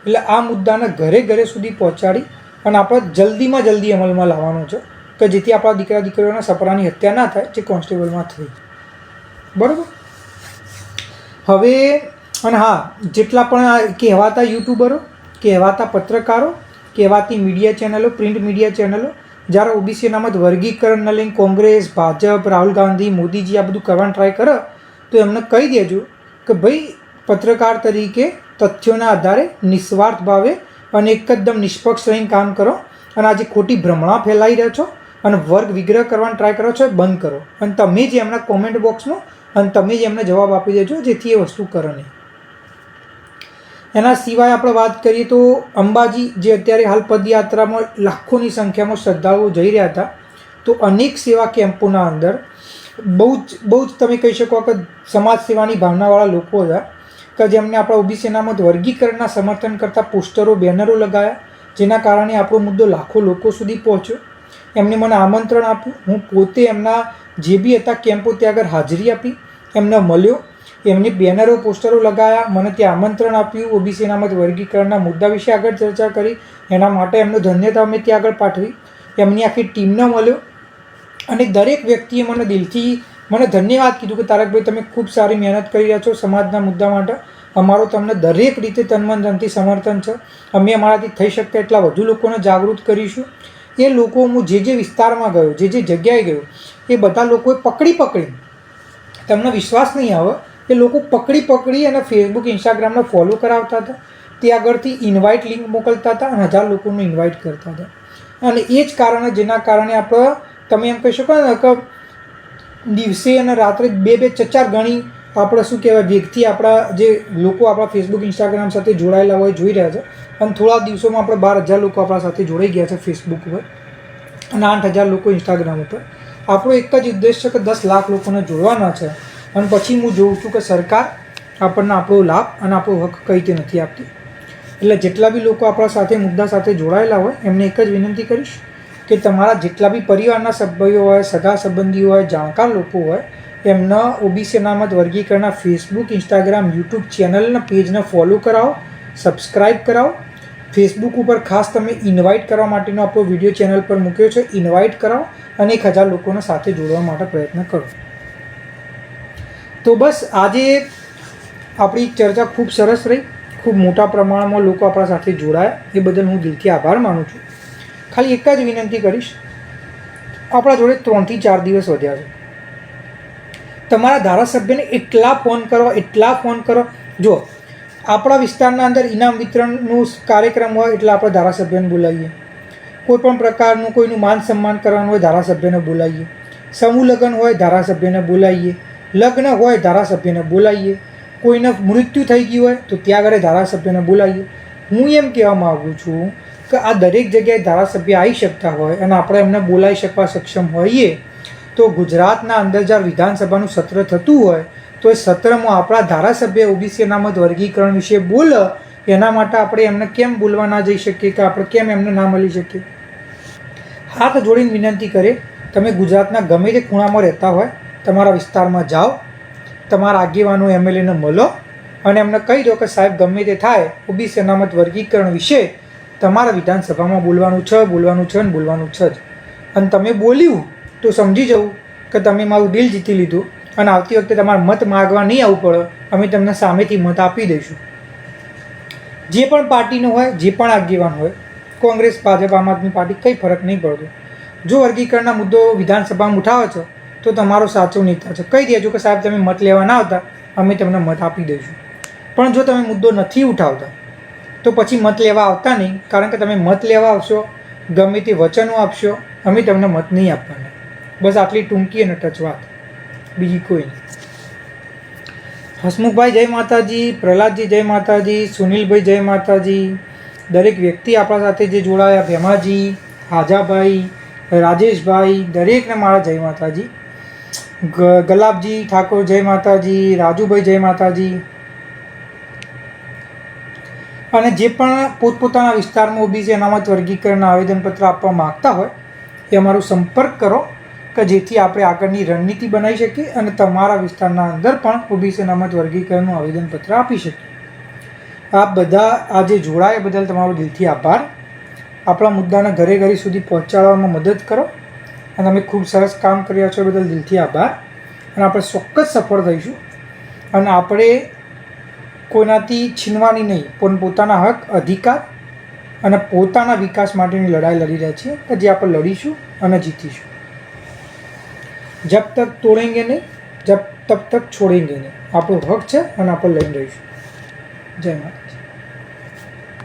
એટલે આ મુદ્દાને ઘરે ઘરે સુધી પહોંચાડી અને આપણે જલ્દીમાં જલ્દી અમલમાં લાવવાનો છે કે જેથી આપણા દીકરા દીકરીઓના સપનાની હત્યા ના થાય જે કોન્સ્ટેબલમાં થઈ. બરાબર? હવે અને હા, જેટલા પણ કહેવાતા યુટ્યુબરો, કહેવાતા પત્રકારો, કહેવાતી મીડિયા ચેનલો, પ્રિન્ટ મીડિયા ચેનલો જ્યારે ઓબીસી અનામત વર્ગીકરણને લઈને કોંગ્રેસ, ભાજપ, રાહુલ ગાંધી, મોદીજી આ બધું કરવાની ટ્રાય કરે તો એમને કહી દેજો કે ભાઈ પત્રકાર તરીકે તથ્યોના આધારે નિસ્વાર્થ ભાવે અને એકદમ નિષ્પક્ષ રહીને કામ કરો અને આ જે ખોટી ભ્રમણા ફેલાઈ રહ્યા છો અને વર્ગ વિગ્રહ કરવાનો ટ્રાય કરો છો એ બંધ કરો. અને તમે જે એમના કોમેન્ટ બોક્સમાં અને તમે જે એમને જવાબ આપી દેજો જેથી એ વસ્તુ કરે નહીં. એના સિવાય આપણે વાત કરીએ તો અંબાજી જે અત્યારે હાલ પદયાત્રામાં લાખોની સંખ્યામાં શ્રદ્ધાળુઓ જઈ રહ્યા હતા, તો અનેક સેવા કેમ્પોના અંદર બહુ જ તમે કહી શકો કે સમાજ સેવાની ભાવનાવાળા લોકો હતા કે જેમને આપણા ઓબીસી અનામત વર્ગીકરણના સમર્થન કરતા પોસ્ટરો, બેનરો લગાવ્યા, જેના કારણે આપણો મુદ્દો લાખો લોકો સુધી પહોંચ્યો. એમને મને આમંત્રણ આપ્યું, હું પોતે એમના જે બી હતા કેમ્પો ત્યાં આગળ હાજરી આપી, એમને મળ્યો, એમની બેનરો, પોસ્ટરો લગાવ્યા, મને ત્યાં આમંત્રણ આપ્યું, ઓબીસી અનામત વર્ગીકરણના મુદ્દા વિશે આગળ ચર્ચા કરી. એના માટે એમનો ધન્યતા અમે ત્યાં આગળ પાઠવી. એમની આખી ટીમને મળ્યો અને દરેક વ્યક્તિએ મને દિલથી મને ધન્યવાદ કીધું કે તારકભાઈ તમે ખૂબ સારી મહેનત કરી રહ્યા છો સમાજના મુદ્દા માટે, અમારો તમને દરેક રીતે તનમન ધનથી સમર્થન છે, અમે અમારાથી થઈ શકતા એટલા વધુ લોકોને જાગૃત કરીશું. એ લોકો હું જે વિસ્તારમાં ગયો, જે જગ્યાએ ગયો, એ બધા લોકોએ પકડી તમને વિશ્વાસ નહીં આવે, એ લોકો પકડી અને ફેસબુક ઇન્સ્ટાગ્રામને ફોલો કરાવતા હતા. તે આગળથી ઇન્વાઇટ લિંક મોકલતા હતા અને 1000 લોકોને ઇન્વાઇટ કરતા હતા. અને એ જ કારણે, જેના કારણે આપણે, તમે એમ કહી શકો ને કે દિવસે અને રાત્રે 2-4 ગણી આપણે શું કહેવાય વેગથી આપણા જે લોકો આપણા ફેસબુક ઇન્સ્ટાગ્રામ સાથે જોડાયેલા હોય જોઈ રહ્યા છે. અને થોડા દિવસોમાં આપણે 12000 લોકો આપણા સાથે જોડાઈ ગયા છે ફેસબુક ઉપર અને 8000 લોકો ઇન્સ્ટાગ્રામ ઉપર. આપણો એક જ ઉદ્દેશ છે કે 10 લાખ લોકોને જોડવાના છે. અને પછી હું જોઉં છું કે સરકાર આપણને આપણો લાભ અને આપણો હક કઈ રીતે નથી આપતી. એટલે જેટલા બી લોકો આપણા સાથે મુદ્દા સાથે જોડાયેલા હોય એમને એક જ વિનંતી કરીશ કે તમારા જેટલા બી પરિવારના સભ્યો હોય, સગા સંબંધીઓ હોય, જાણકાર લોકો હોય, એમના ઓબીસી અનામત વર્ગીકરણના ફેસબુક, ઇન્સ્ટાગ્રામ, યુટ્યુબ ચેનલના પેજને ફોલો કરાવો, સબસ્ક્રાઈબ કરાવો. ફેસબુક ઉપર ખાસ તમે ઇન્વાઇટ કરવા માટેનો આપણો વિડીયો ચેનલ પર મૂક્યો છે, ઇન્વાઇટ કરાવો અને 1000 લોકોને સાથે જોડવા માટે પ્રયત્ન કરો. તો બસ આજે આપણી ચર્ચા ખૂબ સરસ રહી, ખૂબ મોટા પ્રમાણમાં લોકો આપણા સાથે જોડાયા, એ બદલ હું દિલથી આભાર માનું છું. ખાલી એક જ વિનંતી કરીશ, આપણા જોડે 3 થી 4 દિવસ વધ્યા છે. તમારા ધારાસભ્યને એટલા ફોન કરો. જો આપણા વિસ્તારના અંદર ઇનામ વિતરણનું કાર્યક્રમ હોય એટલે આપણે ધારાસભ્યને બોલાવીએ. કોઈ પણ પ્રકારનું કોઈનું માન સન્માન કરવાનું હોય ધારાસભ્યને બોલાવીએ. સમૂહ લગ્ન હોય ધારાસભ્યને બોલાવીએ. લગ્ન હોય ધારાસભ્યને બોલાવીએ. કોઈને મૃત્યુ થઈ ગયું હોય તો ત્યાં આગળ ધારાસભ્યને બોલાવીએ. હું એમ કહેવા માગું છું કે આ દરેક જગ્યાએ ધારાસભ્ય આવી શકતા હોય અને આપણે એમને બોલાવી શકવા સક્ષમ હોઈએ તો ગુજરાતના અંદર જ્યારે વિધાનસભાનું સત્ર થતું હોય તો એ સત્રમાં આપણા ધારાસભ્ય ઓબીસી અનામત વર્ગીકરણ વિશે બોલે, એના માટે આપણે એમને કેમ બોલવા ના જઈ શકીએ, કે આપણે કેમ એમને ના મળી શકીએ? હાથ જોડીને વિનંતી કરે, તમે ગુજરાતના ગમે તે ખૂણામાં રહેતા હોય, તમારા વિસ્તારમાં જાઓ, તમારા આગેવાનો એમએલએને મળો અને એમને કહી દો કે સાહેબ ગમે તે થાય ઓબીસી અનામત વર્ગીકરણ વિશે તમારા વિધાનસભામાં બોલવાનું છે જ. અને તમે બોલ્યું તો સમજી જવું કે તમે મારું દિલ જીતી લીધું અને આવતી વખતે તમારે મત માગવા નહીં આવવું પડે, અમે તમને સામેથી મત આપી દઈશું. જે પણ પાર્ટીનો હોય, જે પણ આગેવાન હોય, કોંગ્રેસ, ભાજપ, આમ આદમી પાર્ટી, કંઈ ફરક નહીં પડતો. જો વર્ગીકરણના મુદ્દો વિધાનસભામાં ઉઠાવો છો તો તમારો સાચો નેતા છે, કહી દેજો કે સાહેબ તમે મત લેવા ના આવતા, અમે તમને મત આપી દઈશું. પણ જો તમે મુદ્દો નથી ઉઠાવતા તો પછી મત લેવા આવતા નહીં, કારણ કે તમે મત લેવા આવશો, ગમે તે વચનો આપશો, અમે તમને મત નહીં આપવાના. બસ આટલી ટૂંકી અને ટચ વાત, બીજી કોઈ નહીં. હસમુખભાઈ જય માતાજી, પ્રહલાદજી જય માતાજી, સુનિલભાઈ જય માતાજી, દરેક વ્યક્તિ આપણા સાથે જે જોડાયા, ભેમાજી, હાજાભાઈ, રાજેશભાઈ, દરેકને મારા જય માતાજી. ગલાબજી ઠાકોર જય માતાજી, રાજુભાઈ જય માતાજી. અને જે પણ પોતપોતાના વિસ્તારમાં ઓબીસી અનામત વર્ગીકરણના આવેદનપત્ર આપવા માગતા હોય એ અમારો સંપર્ક કરો કે જેથી આપણે આગળની રણનીતિ બનાવી શકીએ અને તમારા વિસ્તારના અંદર પણ ઓબીસી અનામત વર્ગીકરણનું આવેદનપત્ર આપી શકીએ. આપ બધા આજે જોડાયા બદલ તમારો દિલથી આભાર. આપણા મુદ્દાને ઘરે ઘરે સુધી પહોંચાડવામાં મદદ કરો અને અમે ખૂબ સરસ કામ કર્યા છો એ બદલ દિલથી આભાર. અને આપણે ચોક્કસ સફળ થઈશું અને આપણે કોઈનાથી છીનવાની નહીં, પણ પોતાના હક, અધિકાર અને પોતાના વિકાસ માટેની લડાઈ લડી રહ્યા છીએ કે જે આપણે લડીશું અને જીતીશું. જબ તક તોડેંગે નહીં, તબ તક છોડેંગે નહીં. આપણો હક છે અને આપણે લઈને રહીશું. જય માતા.